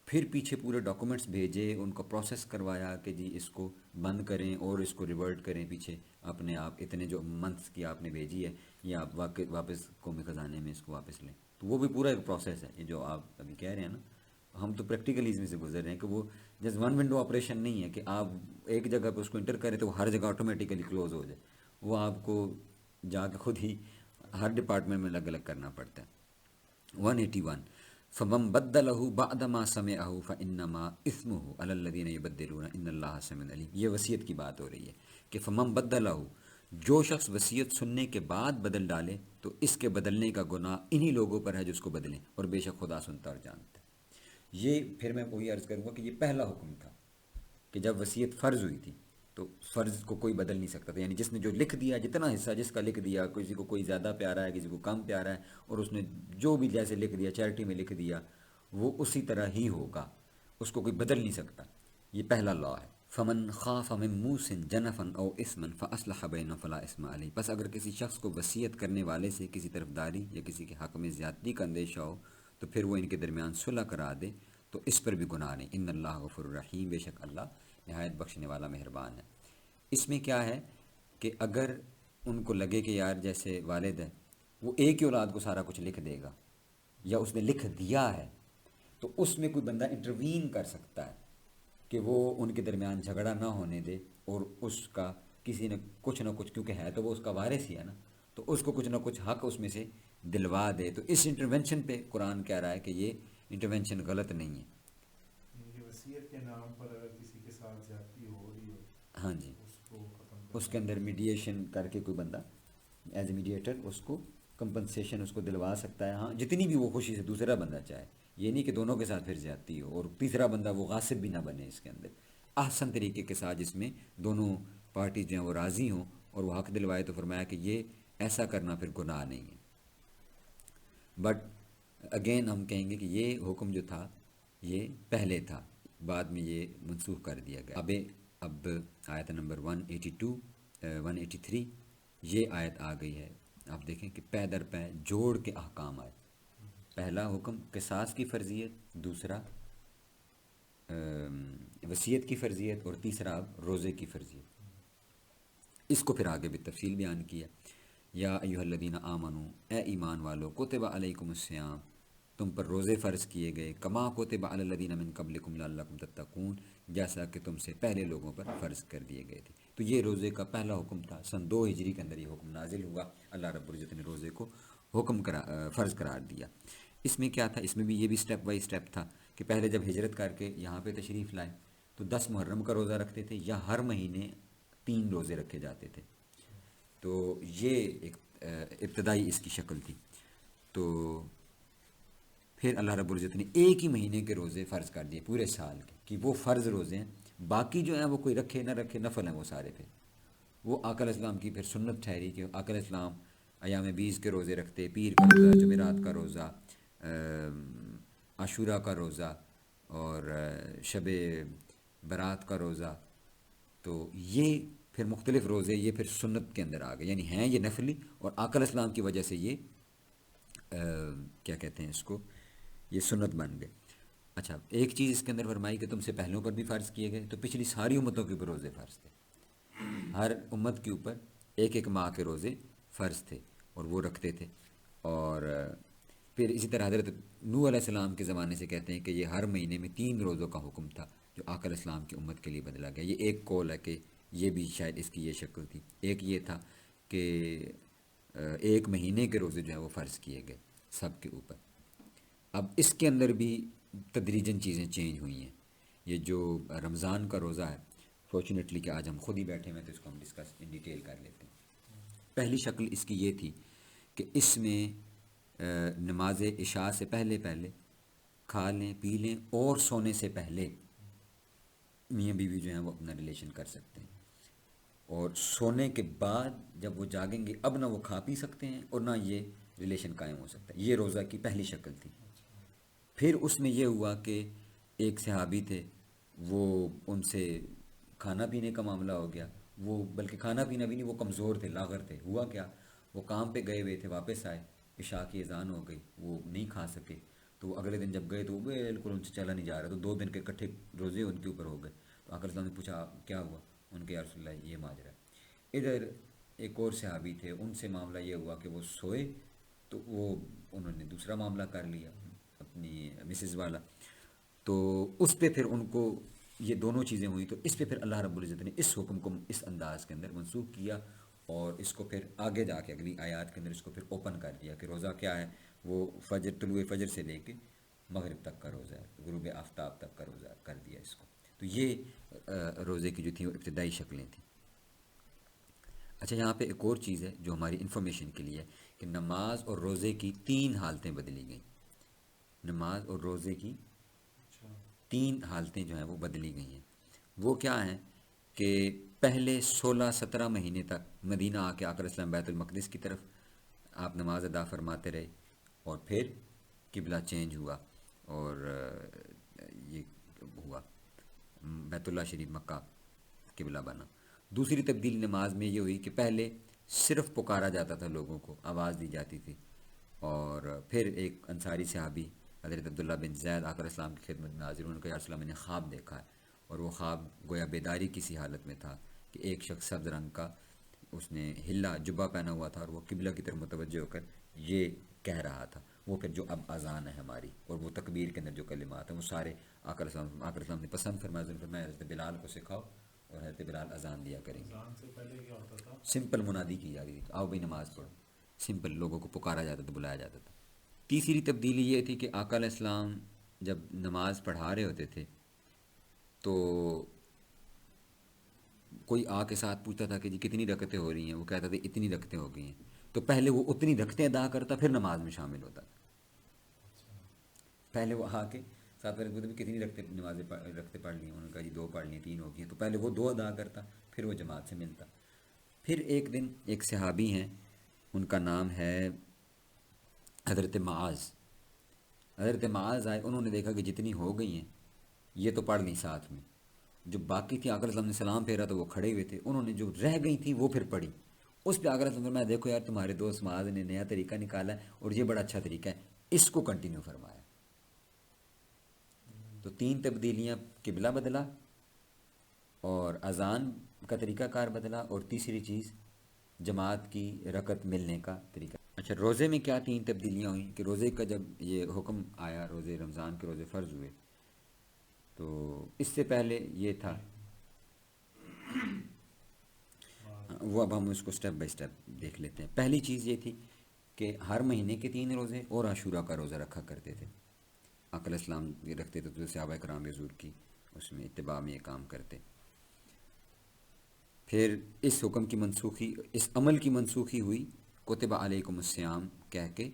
پھر پیچھے پورے ڈاکومنٹس بھیجے، ان کا پروسیس کروایا کہ جی اس کو بند کریں اور اس کو ریورٹ کریں پیچھے اپنے آپ، اتنے جو منتھس کی آپ نے بھیجی ہے یہ آپ واپس قومی خزانے میں اس کو واپس لیں، تو وہ بھی پورا ایک پروسیس ہے، یہ جو آپ ابھی کہہ رہے ہیں نا، ہم تو پریکٹیکلی اس میں سے گزر رہے ہیں کہ وہ جس ون ونڈو آپریشن نہیں ہے کہ آپ ایک جگہ پہ اس کو انٹر کریں تو وہ ہر جگہ آٹومیٹیکلی کلوز ہو جائے، وہ آپ کو جا کے خود ہی ہر ڈپارٹمنٹ میں الگ الگ کرنا پڑتا ہے۔ 181 فمن بدلہ بعد ما سمعہ فانما اثمہ علی الذین یبدلون ان اللہ سمیع علیم۔ یہ وصیت کی بات ہو رہی ہے کہ فمن بدلہ، جو شخص وصیت سننے کے بعد بدل ڈالے تو اس کے بدلنے کا گناہ انہی لوگوں پر ہے جو اس کو بدلیں، اور بے شک خدا سنتا اور جانتا ہے۔ یہ پھر میں وہی عرض کروں گا کہ یہ پہلا حکم تھا کہ جب وصیت فرض ہوئی تھی تو فرض کو کوئی بدل نہیں سکتا تھا، یعنی جس نے جو لکھ دیا، جتنا حصہ جس کا لکھ دیا، کسی کو کوئی زیادہ پیارا ہے، کسی کو کم پیارا ہے، اور اس نے جو بھی جیسے لکھ دیا، چیریٹی میں لکھ دیا، وہ اسی طرح ہی ہوگا، اس کو کوئی بدل نہیں سکتا۔ یہ پہلا لا ہے۔ فمن خاف من موص جنفا او اثما فاصلح بینہم فلا اثم علیہ، بس اگر کسی شخص کو وصیت کرنے والے سے کسی طرفداری یا کسی کے حق میں زیادتی کا اندیشہ ہو تو پھر وہ ان کے درمیان صلح کرا دے تو اس پر بھی گناہ نہیں۔ ان اللہ غفور الرحیم، بے شک اللہ نہایت بخشنے والا مہربان ہے۔ اس میں کیا ہے کہ اگر ان کو لگے کہ یار جیسے والد ہے وہ ایک ہی اولاد کو سارا کچھ لکھ دے گا یا اس نے لکھ دیا ہے، تو اس میں کوئی بندہ انٹروین کر سکتا ہے کہ وہ ان کے درمیان جھگڑا نہ ہونے دے، اور اس کا کسی نے کچھ نہ کچھ، کیونکہ ہے تو وہ اس کا وارث ہی ہے نا، تو اس کو کچھ نہ کچھ حق اس میں سے دلوا دے. تو اس انٹرونشن پہ قرآن کہہ رہا ہے کہ یہ انٹرونشن غلط نہیں ہے. یعنی کہ وصیت کے نام پر اگر کسی کے ساتھ زیادتی ہو رہی ہو ہاں جی، اس کو ختم کرنا اس کے اندر میڈیشن کر کے کوئی بندہ ایز اے میڈیٹر اس کو کمپنسیشن اس کو دلوا سکتا ہے. ہاں جتنی بھی وہ خوشی سے دوسرا بندہ چاہے، یہ نہیں کہ دونوں کے ساتھ پھر زیادتی ہو اور تیسرا بندہ وہ غاصب بھی نہ بنے. اس کے اندر احسن طریقے کے ساتھ جس میں دونوں پارٹیز جو ہیں وہ راضی ہوں اور وہ حق دلوائے، تو فرمایا کہ یہ ایسا کرنا پھر گناہ نہیں ہے. بٹ اگین ہم کہیں گے کہ یہ حکم جو تھا یہ پہلے تھا، بعد میں یہ منسوخ کر دیا گیا. اب آیت نمبر 182 183 یہ آیت آ گئی ہے. آپ دیکھیں کہ پے در پے جوڑ کے احکام آئے. پہلا حکم قصاص کی فرضیت، دوسرا وصیت کی فرضیت، اور تیسرا اب روزے کی فرضیت. اس کو پھر آگے بھی تفصیل بیان کیا. یا ایھا الذین آمنو، اے ایمان والو، کتب علیکم الصیام، تم پر روزے فرض کیے گئے، کما کتب علی الذین من قبلکم لعلکم تتقون، جیسا کہ تم سے پہلے لوگوں پر فرض کر دیے گئے تھے. تو یہ روزے کا پہلا حکم تھا. سن 2 ہجری کے اندر یہ حکم نازل ہوا. اللہ رب العزت نے روزے کو فرض قرار دیا. اس میں کیا تھا؟ اس میں بھی یہ بھی سٹیپ بائی سٹیپ تھا کہ پہلے جب ہجرت کر کے یہاں پہ تشریف لائے تو 10 محرم کا روزہ رکھتے تھے، یا ہر مہینے 3 روزے رکھے جاتے تھے. تو یہ ایک ابتدائی اس کی شکل تھی. تو پھر اللہ رب العزت نے ایک ہی مہینے کے روزے فرض کر دیے پورے سال کے، کہ وہ فرض روزے ہیں. باقی جو ہیں وہ کوئی رکھے نہ رکھے نفل ہیں وہ سارے. پھر وہ آقا علیہ السلام کی پھر سنت ٹھہری کہ آقا علیہ السلام ایام 20 کے روزے رکھتے، پیر کا روزہ، جمعرات کا روزہ، عاشوراء کا روزہ، اور شب برات کا روزہ. تو یہ پھر مختلف روزے یہ پھر سنت کے اندر آ گئے، یعنی ہیں یہ نفلی، اور آقا علیہ السلام کی وجہ سے یہ کیا کہتے ہیں اس کو، یہ سنت بن گئے. اچھا، ایک چیز اس کے اندر فرمائی کہ تم سے پہلوں پر بھی فرض کیے گئے. تو پچھلی ساری امتوں کے اوپر روزے فرض تھے. ہر امت کے اوپر ایک ایک ماہ کے روزے فرض تھے اور وہ رکھتے تھے. اور پھر اسی طرح حضرت نوح علیہ السلام کے زمانے سے کہتے ہیں کہ یہ ہر مہینے میں 3 روزوں کا حکم تھا جو آقا علیہ السلام کی امت کے لیے بدلا گیا. یہ ایک قول ہے کہ یہ بھی شاید اس کی یہ شکل تھی. ایک یہ تھا کہ ایک مہینے کے روزے جو ہیں وہ فرض کیے گئے سب کے اوپر. اب اس کے اندر بھی تدریجاً چیزیں چینج ہوئی ہیں. یہ جو رمضان کا روزہ ہے، فارچونیٹلی کہ آج ہم خود ہی بیٹھے ہوئے تو اس کو ہم ڈسکس ان ڈیٹیل کر لیتے ہیں. پہلی شکل اس کی یہ تھی کہ اس میں نماز عشاء سے پہلے کھا لیں پی لیں، اور سونے سے پہلے میاں بیوی جو ہیں وہ اپنا ریلیشن کر سکتے ہیں. اور سونے کے بعد جب وہ جاگیں گے اب نہ وہ کھا پی سکتے ہیں اور نہ یہ ریلیشن قائم ہو سکتا ہے. یہ روزہ کی پہلی شکل تھی. پھر اس میں یہ ہوا کہ ایک صحابی تھے، وہ ان سے کھانا پینے کا معاملہ ہو گیا. وہ بلکہ کھانا پینا بھی نہیں، وہ کمزور تھے، لاغر تھے. ہوا کیا، وہ کام پہ گئے ہوئے تھے، واپس آئے، عشاء کی اذان ہو گئی، وہ نہیں کھا سکے. تو وہ اگلے دن جب گئے تو وہ بالکل ان سے چلا نہیں جا رہا. تو 2 دن کے اکٹھے روزے ان کے اوپر ہو گئے. تو آقا صلی اللہ نے پوچھا کیا ہوا؟ ان کے یا رسول اللہ یہ ماجرا ہے. ادھر ایک اور صحابی تھے، ان سے معاملہ یہ ہوا کہ وہ سوئے تو انہوں نے دوسرا معاملہ کر لیا اپنی مسز والا. تو اس پہ پھر ان کو یہ دونوں چیزیں ہوئی. تو اس پہ پھر اللہ رب العزت نے اس حکم کو اس انداز کے اندر منسوخ کیا، اور اس کو پھر آگے جا کے اگلی آیات کے اندر اس کو پھر اوپن کر دیا کہ روزہ کیا ہے. وہ طلوع فجر سے لے کے مغرب تک کا روزہ ہے، غروب آفتاب تک کا روزہ کر دیا اس کو. تو یہ روزے کی جو تھیں وہ ابتدائی شکلیں تھیں. اچھا، یہاں پہ ایک اور چیز ہے جو ہماری انفارمیشن کے لیے ہے کہ نماز اور روزے کی 3 حالتیں بدلی گئیں. نماز اور روزے کی 3 حالتیں جو ہیں وہ بدلی گئی ہیں. وہ کیا ہیں کہ پہلے 16-17 مہینے تک مدینہ آ کے آقا علیہ السلام بیت المقدس کی طرف آپ نماز ادا فرماتے رہے، اور پھر قبلہ چینج ہوا اور یہ ہوا بیت اللہ شریف مکہ قبلہ بنا. دوسری تبدیلی نماز میں یہ ہوئی کہ پہلے صرف پکارا جاتا تھا، لوگوں کو آواز دی جاتی تھی. اور پھر ایک انصاری صحابی حضرت عبداللہ بن زید آقا علیہ السلام کی خدمت میں حاضر، انہوں نے کہا یا رسول اللہ میں نے خواب دیکھا ہے. اور وہ خواب گویا بیداری کسی حالت میں تھا کہ ایک شخص سبز رنگ کا اس نے ہلا جبہ پہنا ہوا تھا اور وہ قبلہ کی طرف متوجہ ہو کر یہ کہہ رہا تھا. وہ پھر جو اب اذان ہے ہماری اور وہ تکبیر کے اندر جو کلمات ہیں وہ سارے آقا علیہ السلام نے پسند فرمایا حضرت بلال کو سکھاؤ اور حضرت بلال اذان دیا کریں گے. اذان سے پہلے کیا ہوتا تھا؟ سمپل منادی کی جا رہی تھی، آؤ بھائی نماز پڑھو. سمپل لوگوں کو پکارا جاتا تھا، بلایا جاتا تھا. تیسری تبدیلی یہ تھی کہ آقا علیہ السلام جب نماز پڑھا رہے ہوتے تھے تو کوئی آ کے ساتھ پوچھتا تھا کہ جی کتنی رکعتیں ہو رہی ہیں، وہ کہتا تھا اتنی رکعتیں ہو گئی ہیں. تو پہلے وہ اتنی رکعتیں ادا کرتا پھر نماز میں شامل ہوتا تھا. پہلے وہ آ کے ساتھ والے پوچھتے کتنی رکعتیں پڑھ لی ہیں، انہوں نے کہا جی 2 پڑھ لی ہیں، 3 ہو گئی ہیں. تو پہلے وہ 2 ادا کرتا پھر وہ جماعت سے ملتا. پھر ایک دن ایک صحابی ہیں، ان کا نام ہے حضرت معاذ. حضرت معاذ آئے، انہوں نے دیکھا کہ جتنی ہو گئی ہیں یہ تو پڑھ لیں ساتھ میں. جو باقی تھی آقا علیہ السلام نے سلام پھیرا تو وہ کھڑے ہوئے تھے، انہوں نے جو رہ گئی تھیں وہ پھر پڑھی. اس پہ آقا علیہ السلام نے فرمایا دیکھو یار تمہارے دوست معاذ نے نیا طریقہ نکالا ہے اور یہ بڑا اچھا طریقہ ہے، اس کو کنٹینیو فرمایا. تو 3 تبدیلیاں، قبلہ بدلا اور اذان کا طریقہ کار بدلا، اور تیسری چیز جماعت کی رکعت ملنے کا طریقہ. اچھا روزے میں کیا 3 تبدیلیاں ہوئیں کہ روزے کا جب یہ حکم آیا، روزے رمضان کے روزے فرض ہوئے، تو اس سے پہلے یہ تھا وہ اب ہم اس کو سٹیپ بائی سٹیپ دیکھ لیتے ہیں. پہلی چیز یہ تھی کہ ہر مہینے کے 3 روزے اور عاشورہ کا روزہ رکھا کرتے تھے. آقا علیہ السلام یہ رکھتے تھے تو صحابہ کرام حضور کی اس میں اتباع میں یہ کام کرتے. پھر اس حکم کی منسوخی، اس عمل کی منسوخی ہوئی کتب علیکم الصیام کہہ کے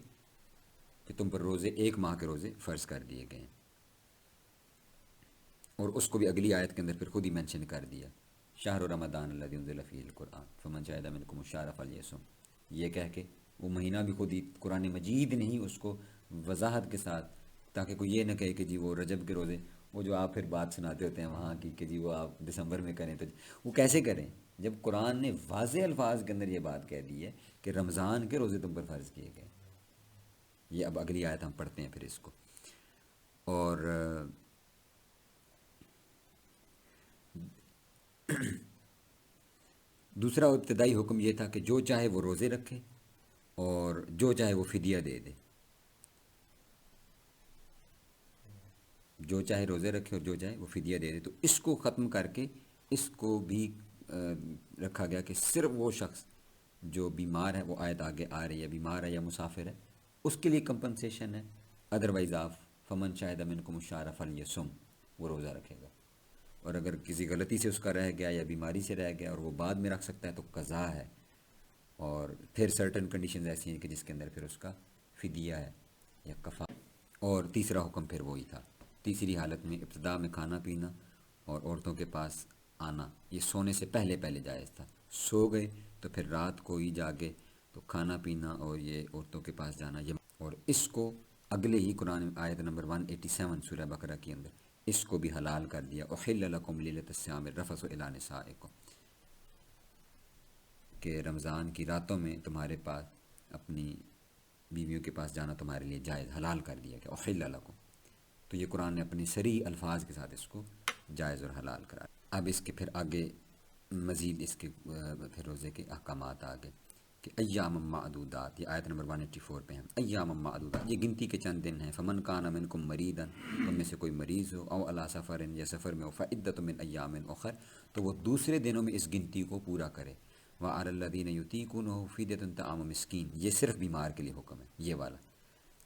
کہ تم پر روزے 1 ماہ کے روزے فرض کر دیے گئے. اور اس کو بھی اگلی آیت کے اندر پھر خود ہی مینشن کر دیا، شہر رمضان الذی انزل فیہ القرآن فمن شہد منکم الشہر فلیصم. یہ کہہ کے وہ مہینہ بھی خود ہی قرآن مجید نے ہی اس کو وضاحت کے ساتھ، تاکہ کوئی یہ نہ کہے کہ جی وہ رجب کے روزے، وہ جو آپ پھر بات سناتے ہوتے ہیں وہاں کی کہ جی وہ آپ دسمبر میں کریں، تو وہ کیسے کریں جب قرآن نے واضح الفاظ کے اندر یہ بات کہہ دی ہے کہ رمضان کے روزے تم پر فرض کیے گئے. یہ اب اگلی آیت ہم پڑھتے ہیں پھر اس کو. اور دوسرا ابتدائی حکم یہ تھا کہ جو چاہے وہ روزے رکھے اور جو چاہے وہ فدیہ دے دے. جو چاہے روزے رکھے اور جو چاہے وہ فدیہ دے دے. تو اس کو ختم کر کے اس کو بھی رکھا گیا کہ صرف وہ شخص جو بیمار ہے، وہ آیت آگے آ رہی ہے، بیمار ہے یا مسافر ہے، اس کے لیے کمپنسیشن ہے. ادروائز آف فمن شاہد منکم الشہر فلیصم، وہ روزہ رکھے گا. اور اگر کسی غلطی سے اس کا رہ گیا یا بیماری سے رہ گیا اور وہ بعد میں رکھ سکتا ہے تو قضا ہے. اور پھر سرٹن کنڈیشنز ایسی ہیں کہ جس کے اندر پھر اس کا فدیہ ہے یا کفارہ. اور تیسرا حکم پھر وہی تھا. تیسری حالت میں ابتدا میں کھانا پینا اور عورتوں کے پاس آنا یہ سونے سے پہلے پہلے جائز تھا. سو گئے تو پھر رات کو ہی جاگے تو کھانا پینا اور یہ عورتوں کے پاس جانا یہ. اور اس کو اگلے ہی قرآن آیت نمبر 187 سورہ بقرہ کے اندر اس کو بھی حلال کر دیا. احل لکم لیلۃ الصیام الرفث الی نسائکم، کہ رمضان کی راتوں میں تمہارے پاس اپنی بیویوں کے پاس جانا تمہارے لیے جائز، حلال کر دیا کہ احل لکم. تو یہ قرآن نے اپنی صریح الفاظ کے ساتھ اس کو جائز اور حلال کرا. اب اس کے پھر آگے مزید اس کے پھر روزے کے احکامات آگے کہ ایام معدودات، یہ آیت نمبر 184 پہ ہیں. ایام معدودات یہ گنتی کے چند دن ہیں. فمن کان منکم مریضا، تم میں سے کوئی مریض ہو، او علی سفر یا سفر میں ہو، فعدۃ من ایام اخر، تو وہ دوسرے دنوں میں اس گنتی کو پورا کرے. وعلی الذین یطیقونہ فدیۃ طعام مسکین، یہ صرف بیمار کے لیے حکم ہے یہ والا،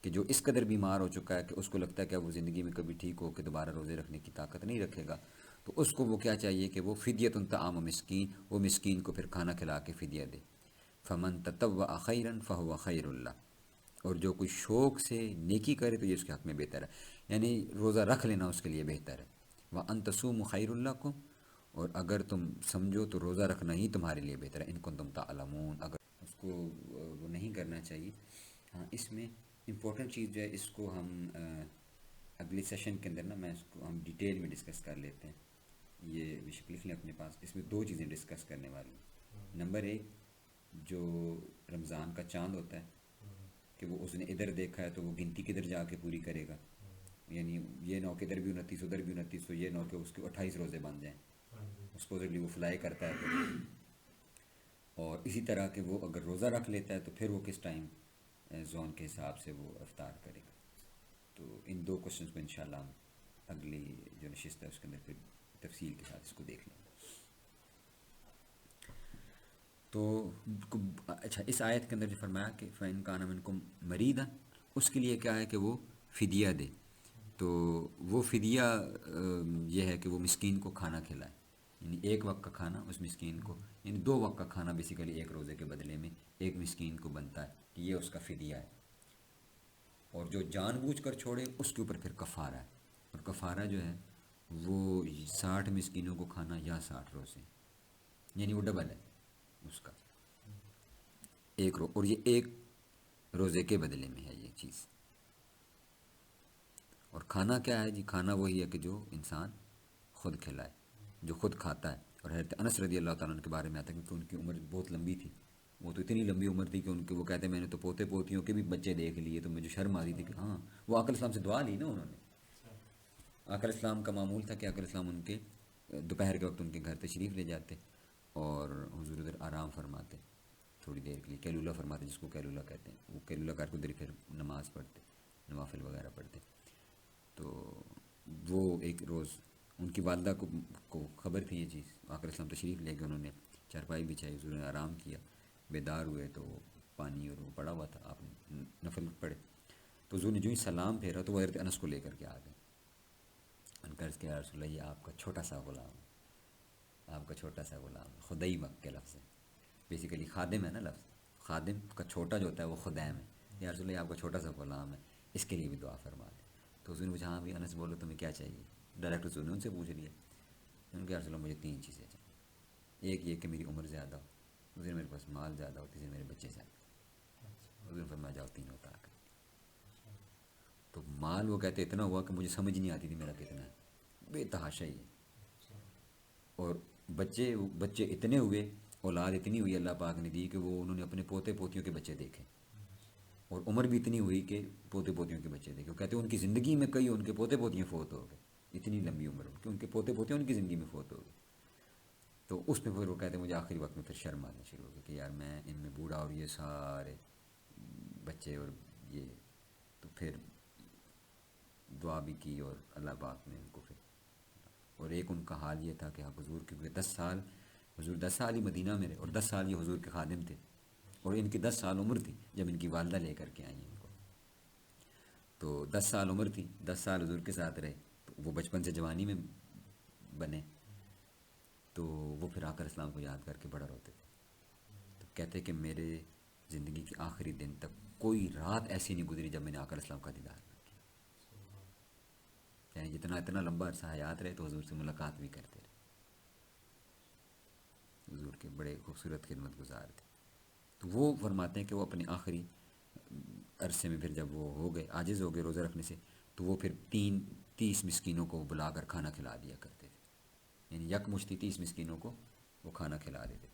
کہ جو اس قدر بیمار ہو چکا ہے کہ اس کو لگتا ہے کہ وہ زندگی میں کبھی ٹھیک ہو کہ دوبارہ روزے رکھنے کی طاقت نہیں رکھے گا، تو اس کو وہ کیا چاہیے کہ وہ فدیۃ طعام مسکین، وہ مسکین کو پھر کھانا کھلا کے فدیہ دے. فمن تطوع خیرا فہو خیر اللہ، اور جو کوئی شوق سے نیکی کرے تو یہ اس کے حق میں بہتر ہے، یعنی روزہ رکھ لینا اس کے لیے بہتر ہے. وان تصوموا خیر لکم، اور اگر تم سمجھو تو روزہ رکھنا ہی تمہارے لیے بہتر ہے. ان کنتم تعلمون، اگر اس کو وہ نہیں کرنا چاہیے. ہاں اس میں امپورٹنٹ چیز جو ہے اس کو ہم اگلی سیشن کے اندر میں اس کو ہم ڈیٹیل میں ڈسکس کر لیتے ہیں. یہ بشک لکھ لیں اپنے پاس. اس میں 2 چیزیں ڈسکس کرنے والی ہیں. نمبر 1 جو رمضان کا چاند ہوتا ہے کہ وہ اس نے ادھر دیکھا ہے تو وہ گنتی کدھر جا کے پوری کرے گا، یعنی یہ نہ ہو کہ ادھر بھی 29 ادھر بھی 29، تو یہ نہ ہو کہ اس کے 28 روزے بن جائیں. سپوزٹلی وہ فلائی کرتا ہے تو. اور اسی طرح کہ وہ اگر روزہ رکھ لیتا ہے تو پھر وہ کس ٹائم زون کے حساب سے وہ افطار کرے گا. تو ان دو کوشچنس کو انشاءاللہ ہم اگلی جو نشست ہے اس کے اندر پھر تفصیل کے ساتھ اس کو دیکھ لیں گے. تو اچھا اس آیت کے اندر جو فرمایا کہ فَإِن كَانَ مِنكُم مَرِيضًا، اس کے لیے کیا ہے کہ وہ فدیہ دے. تو وہ فدیہ یہ ہے کہ وہ مسکین کو کھانا کھلائے، یعنی ایک وقت کا کھانا اس مسکین کو، یعنی 2 وقت کا کھانا بیسیکلی ایک روزے کے بدلے میں ایک مسکین کو بنتا ہے کہ یہ اس کا فدیہ ہے. اور جو جان بوجھ کر چھوڑے اس کے اوپر پھر کفارہ ہے، اور کفارہ جو ہے وہ 60 مسکینوں کو کھانا یا 60 روزے، یعنی وہ ڈبل ہے اس کا ایک اور یہ ایک روزے کے بدلے میں ہے یہ چیز. اور کھانا کیا ہے جی؟ کھانا وہی ہے کہ جو انسان خود کھلائے، جو خود کھاتا ہے. اور حضرت انس رضی اللہ تعالیٰ عنہ کے بارے میں آتا ہے کہ ان کی عمر بہت لمبی تھی، وہ تو اتنی لمبی عمر تھی کہ ان کے وہ کہتے ہیں میں نے تو پوتے پوتیوں کے بھی بچے دیکھ لیے، تو مجھے شرم آ رہی تھی کہ ہاں وہ آقا السلام سے دعا لی نا انہوں نے. آقا السلام کا معمول تھا کہ آقا السلام ان کے دوپہر کے وقت ان کے گھر تشریف لے جاتے اور حضور ادھر آرام فرماتے تھوڑی دیر کے لیے، کیلولہ فرماتے جس کو کیلولہ کہتے ہیں. وہ کیلولہ کر کے ادھر پھر نماز پڑھتے، نوافل وغیرہ پڑھتے. تو وہ ایک روز ان کی والدہ کو خبر تھی یہ چیز، آقا السلام تشریف لے کے انہوں نے چارپائی بچھائی، حضور نے آرام کیا، بیدار ہوئے تو پانی اور وہ پڑا ہوا تھا، آپ نے نفل پڑھے. تو حضور نے جو ہی سلام پھیرا تو وہ حضرت انس کو لے کر کے آ گئے. ان کا عرض کیا یا رسول اللہ یہ آپ کا چھوٹا سا غلام ہے، آپ کا چھوٹا سا غلام ہے. خدئی وقت کے لفظ ہے، بیسیکلی خادم ہے نا لفظ، خادم کا چھوٹا جو ہوتا ہے وہ خدیم ہے. یا رسول اللہ یہ آپ کا چھوٹا سا غلام ہے، اس کے لیے بھی دعا فرما دیں. تو حضور نے پوچھا ہاں بھی انس بولو تمہیں کیا چاہیے؟ ڈائریکٹ حضور نے ان سے پوچھ لیا. ان کے یا رسول اللہ مجھے 3 چیزیں چاہیے، ایک یہ کہ میری عمر زیادہ ہو، دوسرے میرے پاس مال زیادہ ہو، تیسرے میرے بچے زیادہ. حضور نے فرمایا جاؤ تینوں عطا کر. تو مال وہ کہتے اتنا ہوا کہ مجھے سمجھ نہیں آتی تھی میرا کتنا ہے، بے تحاشا ہی ہے. اور بچے اتنے ہوئے، اولاد اتنی ہوئی اللہ پاک نے دی کہ وہ انہوں نے اپنے پوتے پوتیوں کے بچے دیکھے. اور عمر بھی اتنی ہوئی کہ پوتے پوتیوں کے بچے دیکھے. وہ کہتے ہیں ان کی زندگی میں کئی ان کے پوتے پوتیاں فوت ہو گئے، اتنی لمبی عمر ہو کہ ان کے پوتے پوتیاں ان کی زندگی میں فوت ہو گئے. تو اس میں پھر وہ کہتے ہیں مجھے آخری وقت میں پھر شرم آنا شروع ہو گئی کہ یار میں ان میں بوڑھا اور یہ سارے بچے اور یہ. تو پھر دعا بھی کی اور اللہ پاک نے ان کو پھر، اور ایک ان کا حال یہ تھا کہ حضور کیونکہ 10 سال حضور 10 سال ہی مدینہ میں رہے اور 10 سال یہ حضور کے خادم تھے، اور ان کی 10 سال عمر تھی جب ان کی والدہ لے کر کے آئیں ان کو. تو 10 سال عمر تھی، 10 سال حضور کے ساتھ رہے، تو وہ بچپن سے جوانی میں بنے. تو وہ پھر آقا اسلام کو یاد کر کے بڑا روتے تھے. تو کہتے کہ میرے زندگی کے آخری دن تک کوئی رات ایسی نہیں گزری جب میں نے آقا اسلام کا دیدار نہ کیا. یعنی اتنا لمبا عرصہ حیات رہے تو حضور سے ملاقات بھی کرتے رہے. حضور کے بڑے خوبصورت خدمت گزار تھے. تو وہ فرماتے ہیں کہ وہ اپنے آخری عرصے میں پھر جب وہ ہو گئے عاجز ہو گئے روزہ رکھنے سے، تو وہ پھر 30 مسکینوں کو بلا کر کھانا کھلا دیا کرتے تھے. یعنی یکمشتی 30 مسکینوں کو وہ کھانا کھلا دیتے.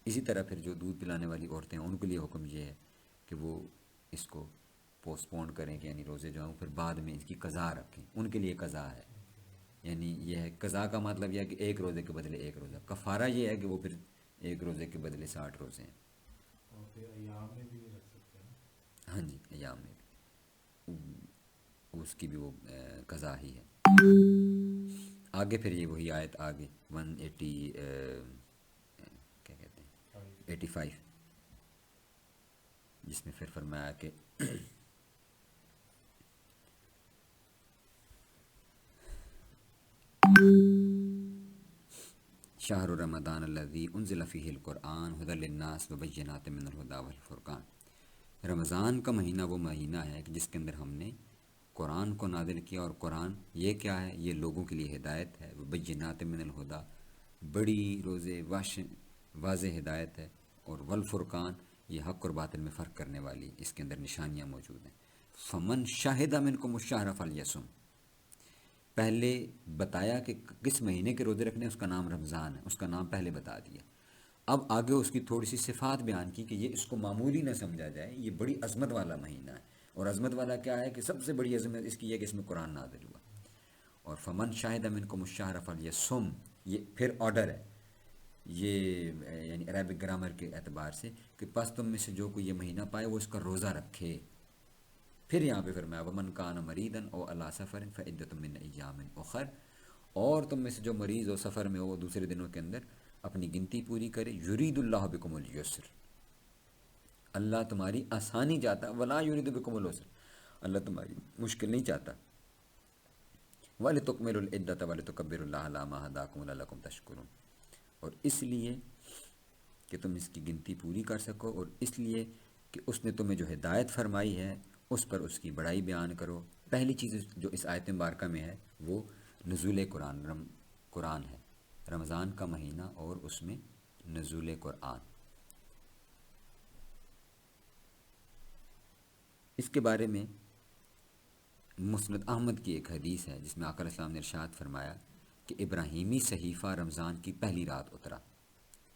اسی طرح پھر جو دودھ پلانے والی عورتیں ہیں ان کے لیے حکم یہ ہے کہ وہ اس کو پوسٹ پون کریں کہ یعنی روزے جو ہیں پھر بعد میں اس کی قضا رکھیں. ان کے لیے قضا ہے، یعنی یہ ہے قضا کا مطلب یہ ہے کہ ایک روزے کے بدلے ایک روزہ. کفارہ یہ ہے کہ وہ پھر ایک روزے کے بدلے 60 روزے ہیں. اور پھر ایام میں بھی رکھ سکتے ہیں. ہاں جی ایام میں بھی اس کی بھی وہ قضا ہی ہے. آگے پھر یہ وہی آیت آگے 180 کیا کہتے ہیں 85، جس میں پھر فرمایا کہ شہر رمضان الذی انزل فیہ القرآن ھدی للناس وبینات من الھدی والفرقان. رمضان کا مہینہ وہ مہینہ ہے کہ جس کے اندر ہم نے قرآن کو نازل کیا، اور قرآن یہ کیا ہے؟ یہ لوگوں کے لیے ہدایت ہے. وبینات من الھدی بڑی روزے واضح ہدایت ہے، اور والفرقان یہ حق اور باطل میں فرق کرنے والی اس کے اندر نشانیاں موجود ہیں. فمن شاہد منکم الشہر فلیصم، پہلے بتایا کہ کس مہینے کے روزے رکھنے، اس کا نام رمضان ہے، اس کا نام پہلے بتا دیا. اب آگے اس کی تھوڑی سی صفات بیان کی کہ یہ اس کو معمولی نہ سمجھا جائے، یہ بڑی عظمت والا مہینہ ہے. اور عظمت والا کیا ہے کہ سب سے بڑی عظمت اس کی ہے کہ اس میں قرآن نازل ہوا. اور فمن شاہد منکم الشہر فلیصم، یہ پھر آرڈر ہے یہ یعنی عربک گرامر کے اعتبار سے کہ پس تم میں سے جو کوئی یہ مہینہ پائے وہ اس کا روزہ رکھے. پھر یہاں پہ فرمایا ومن کان مریدن او علی سفر فعدۃ من ایام اخر، اور تم میں سے جو مریض ہو سفر میں ہو وہ دوسرے دنوں کے اندر اپنی گنتی پوری کرے. یرید اللہ بکم الیسر، اللہ تمہاری آسانی چاہتا. ولا یرید بکم العسر، اللہ تمہاری مشکل نہیں چاہتا. وَلِتُكْمِلُوا الْعِدَّةَ وَلِتُكَبِّرُوا اللَّهَ عَلَىٰ مَا هَدَاكُمْ وَلَعَلَّكُمْ تَشْكُرُونَ، اور اس لیے کہ تم اس کی گنتی پوری کر سکو، اور اس لیے کہ اس نے تمہیں جو ہدایت فرمائی ہے اس پر اس کی بڑائی بیان کرو. پہلی چیز جو اس آیت مبارکہ میں ہے وہ نزول قرآن ہے، رمضان کا مہینہ اور اس میں نزول قرآن. اس کے بارے میں مسند احمد کی ایک حدیث ہے جس میں آقا علیہ السلام نے ارشاد فرمایا کہ ابراہیمی صحیفہ رمضان کی پہلی رات اترا.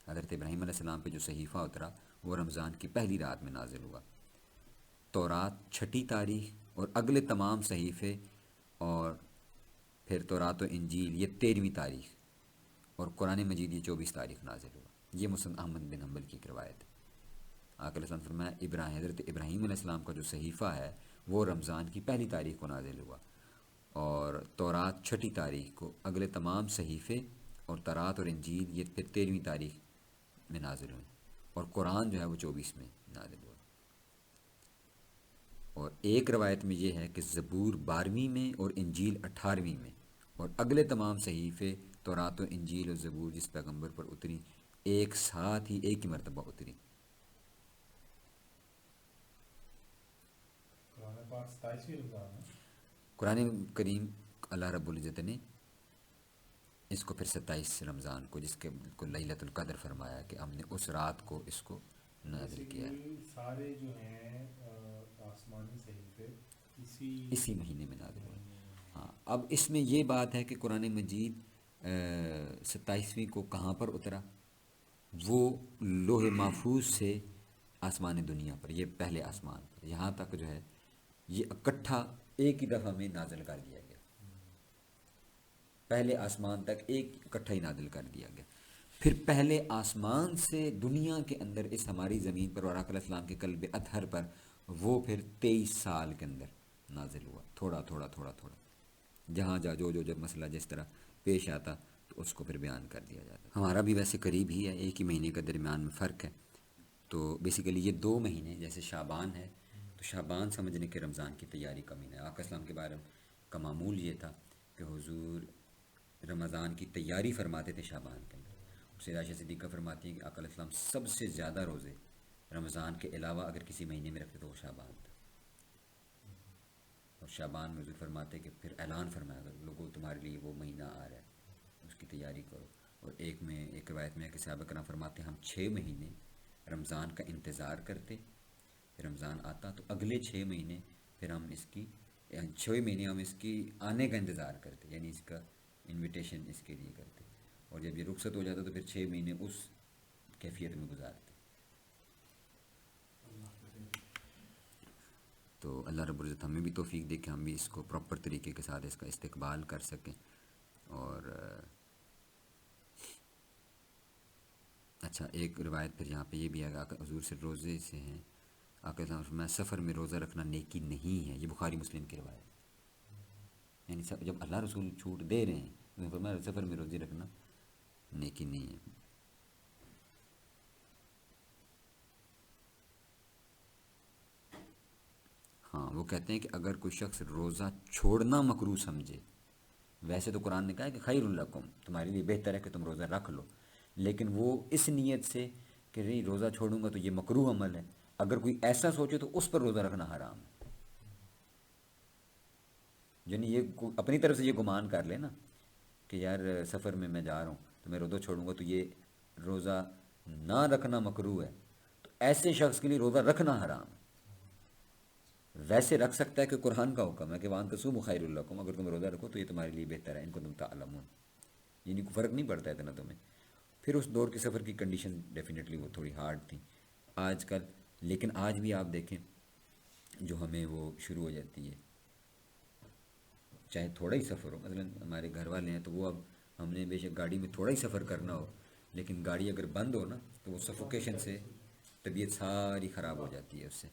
حضرت ابراہیم علیہ السلام پہ جو صحیفہ اترا وہ رمضان کی پہلی رات میں نازل ہوا. تورات 6 تاریخ اور اگلے تمام صحیفے، اور پھر تورات و انجیل یہ 13ویں تاریخ، اور قرآن مجید یہ 24 تاریخ نازل ہوا. یہ مسند احمد بن حنبل کی ایک روایت ہے. آقا علیہ السلام فرمایا حضرت ابراہیم علیہ السلام کا جو صحیفہ ہے وہ رمضان کی پہلی تاریخ کو نازل ہوا، اور تورات 6 تاریخ کو، اگلے تمام صحیفے اور تورات اور انجیل یہ پھر 13ویں تاریخ میں نازل ہوئے، اور قرآن جو ہے وہ 24 میں نازل ہوا. اور ایک روایت میں یہ ہے کہ زبور 12ویں میں اور انجیل 18ویں میں، اور اگلے تمام صحیفے تورات و انجیل اور زبور جس پیغمبر پر اتری ایک ساتھ ہی ایک ہی مرتبہ اتری. قرآن پاک 27ویں رمضان ہے. قرآن کریم اللہ رب العزت نے اس کو پھر 27 رمضان کو، جس کے کو لیلۃ القدر فرمایا کہ ہم نے اس رات کو اس کو نازل کیا. سارے جو ہیں آسمانی صحیفے اسی مہینے میں نازل ہوئے. ہاں، اب اس میں یہ بات ہے کہ قرآن مجید 27ویں کو کہاں پر اترا؟ وہ لوح محفوظ سے آسمان دنیا پر، یہ پہلے آسمان پر، یہاں تک جو ہے یہ اکٹھا ایک ہی دفعہ میں نازل کر دیا گیا. پہلے آسمان تک ایک اکٹھا ہی نازل کر دیا گیا. پھر پہلے آسمان سے دنیا کے اندر اس ہماری زمین پر اور آقا علیہ السلام کے قلب اطہر پر وہ پھر 23 سال کے اندر نازل ہوا، تھوڑا تھوڑا تھوڑا تھوڑا، جہاں جو جب مسئلہ جس طرح پیش آتا تو اس کو پھر بیان کر دیا جاتا. ہمارا بھی ویسے قریب ہی ہے، ایک ہی مہینے کا درمیان میں فرق ہے. تو بیسیکلی یہ 2 مہینے، جیسے شعبان ہے تو شعبان سمجھنے کے رمضان کی تیاری کا مہینہ ہے. آقا اسلام کے بارے کا معمول یہ تھا کہ حضور رمضان کی تیاری فرماتے تھے شعبان کے اندر. سیدہ عائشہ صدیقہ فرماتی ہیں کہ آقا علیہ السلام سب سے زیادہ روزے رمضان کے علاوہ اگر کسی مہینے میں رکھتے تو وہ شعبان تھا. اور شعبان میں حضور فرماتے کہ پھر اعلان فرمایا اگر لوگوں تمہارے لیے وہ مہینہ آ رہا ہے اس کی تیاری کرو. اور ایک روایت میں ہے کہ صحابہ کرام فرماتے ہم 6 مہینے رمضان کا انتظار کرتے، رمضان آتا تو اگلے 6 مہینے پھر ہم اس کی 6 مہینے ہم اس کی آنے کا انتظار کرتے، یعنی اس کا انویٹیشن اس کے لیے کرتے. اور جب یہ رخصت ہو جاتا تو پھر 6 مہینے اس کیفیت میں گزارتے. تو اللہ رب العزت ہمیں بھی توفیق دے کہ ہم بھی اس کو پراپر طریقے کے ساتھ اس کا استقبال کر سکیں. اور اچھا، ایک روایت پھر یہاں پہ یہ بھی ہے کہ حضور سے روزے سے ہیں آقا صلی اللہ علیہ وسلم سفر میں روزہ رکھنا نیکی نہیں ہے. یہ بخاری مسلم کی روایت ہے، یعنی جب اللہ رسول چھوٹ دے رہے ہیں فرمایا سفر میں روزے رکھنا نیکی نہیں ہے. ہاں، وہ کہتے ہیں کہ اگر کوئی شخص روزہ چھوڑنا مکروہ سمجھے، ویسے تو قرآن نے کہا ہے کہ خیر لکم، تمہارے لیے بہتر ہے کہ تم روزہ رکھ لو، لیکن وہ اس نیت سے کہ نہیں روزہ چھوڑوں گا تو یہ مکروہ عمل ہے، اگر کوئی ایسا سوچے تو اس پر روزہ رکھنا حرام ہے. یعنی یہ اپنی طرف سے یہ گمان کر لے نا کہ یار سفر میں جا رہا ہوں تو میں روزہ چھوڑوں گا تو یہ روزہ نہ رکھنا مکروہ ہے، تو ایسے شخص کے لیے روزہ رکھنا حرام ہے. ویسے رکھ سکتا ہے کہ قرآن کا حکم ہے کہ وان تصوموا خیر لکم، اگر تم روزہ رکھو تو یہ تمہارے لیے بہتر ہے ان کو تم تعلمون، یعنی کوئی فرق نہیں پڑتا اتنا تمہیں. پھر اس دور کے سفر کی کنڈیشن ڈیفینیٹلی وہ تھوڑی ہارڈ تھیں آج کل، لیکن آج بھی آپ دیکھیں جو ہمیں وہ شروع ہو جاتی ہے چاہے تھوڑا ہی سفر ہو. مثلا ہمارے گھر والے ہیں تو وہ اب ہم نے بے شک گاڑی میں تھوڑا ہی سفر کرنا ہو لیکن گاڑی اگر بند ہو نا تو وہ سفوکیشن سے طبیعت ساری خراب ہو جاتی ہے اس سے.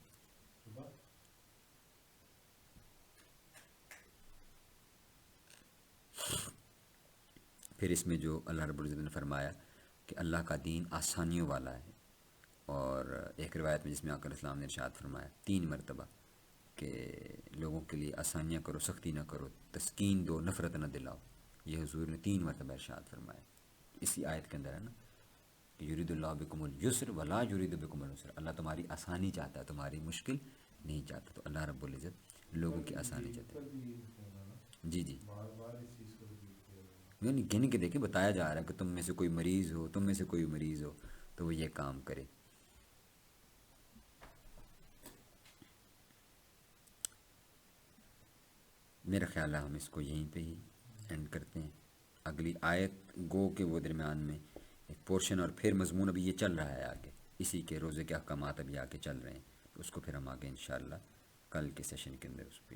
پھر اس میں جو اللہ رب العزت نے فرمایا کہ اللہ کا دین آسانیوں والا ہے، اور ایک روایت میں جس میں آقا علیہ السلام نے ارشاد فرمایا 3 مرتبہ کہ لوگوں کے لیے آسانیاں کرو، سختی نہ کرو، تسکین دو، نفرت نہ دلاؤ. یہ حضور نے 3 مرتبہ ارشاد فرمایا. اسی آیت کے اندر ہے نا کہ یرید اللہ بکم اليسر ولا یرید بکم العسر، اللہ تمہاری آسانی چاہتا ہے، تمہاری مشکل نہیں چاہتا. تو اللہ رب العزت لوگوں کی آسانی چاہتا ہے. جی جی، یعنی گن کے دیکھیں بتایا جا رہا ہے کہ تم میں سے کوئی مریض ہو، تم میں سے کوئی مریض ہو تو وہ یہ کام کرے. میرا خیال ہے ہم اس کو یہیں پہ ہی اینڈ کرتے ہیں. اگلی آیت گو کے وہ درمیان میں ایک پورشن اور پھر مضمون ابھی یہ چل رہا ہے آگے، اسی کے روزے کے احکامات ابھی آگے چل رہے ہیں، تو اس کو پھر ہم آگے انشاءاللہ کل کے سیشن کے اندر اس پہ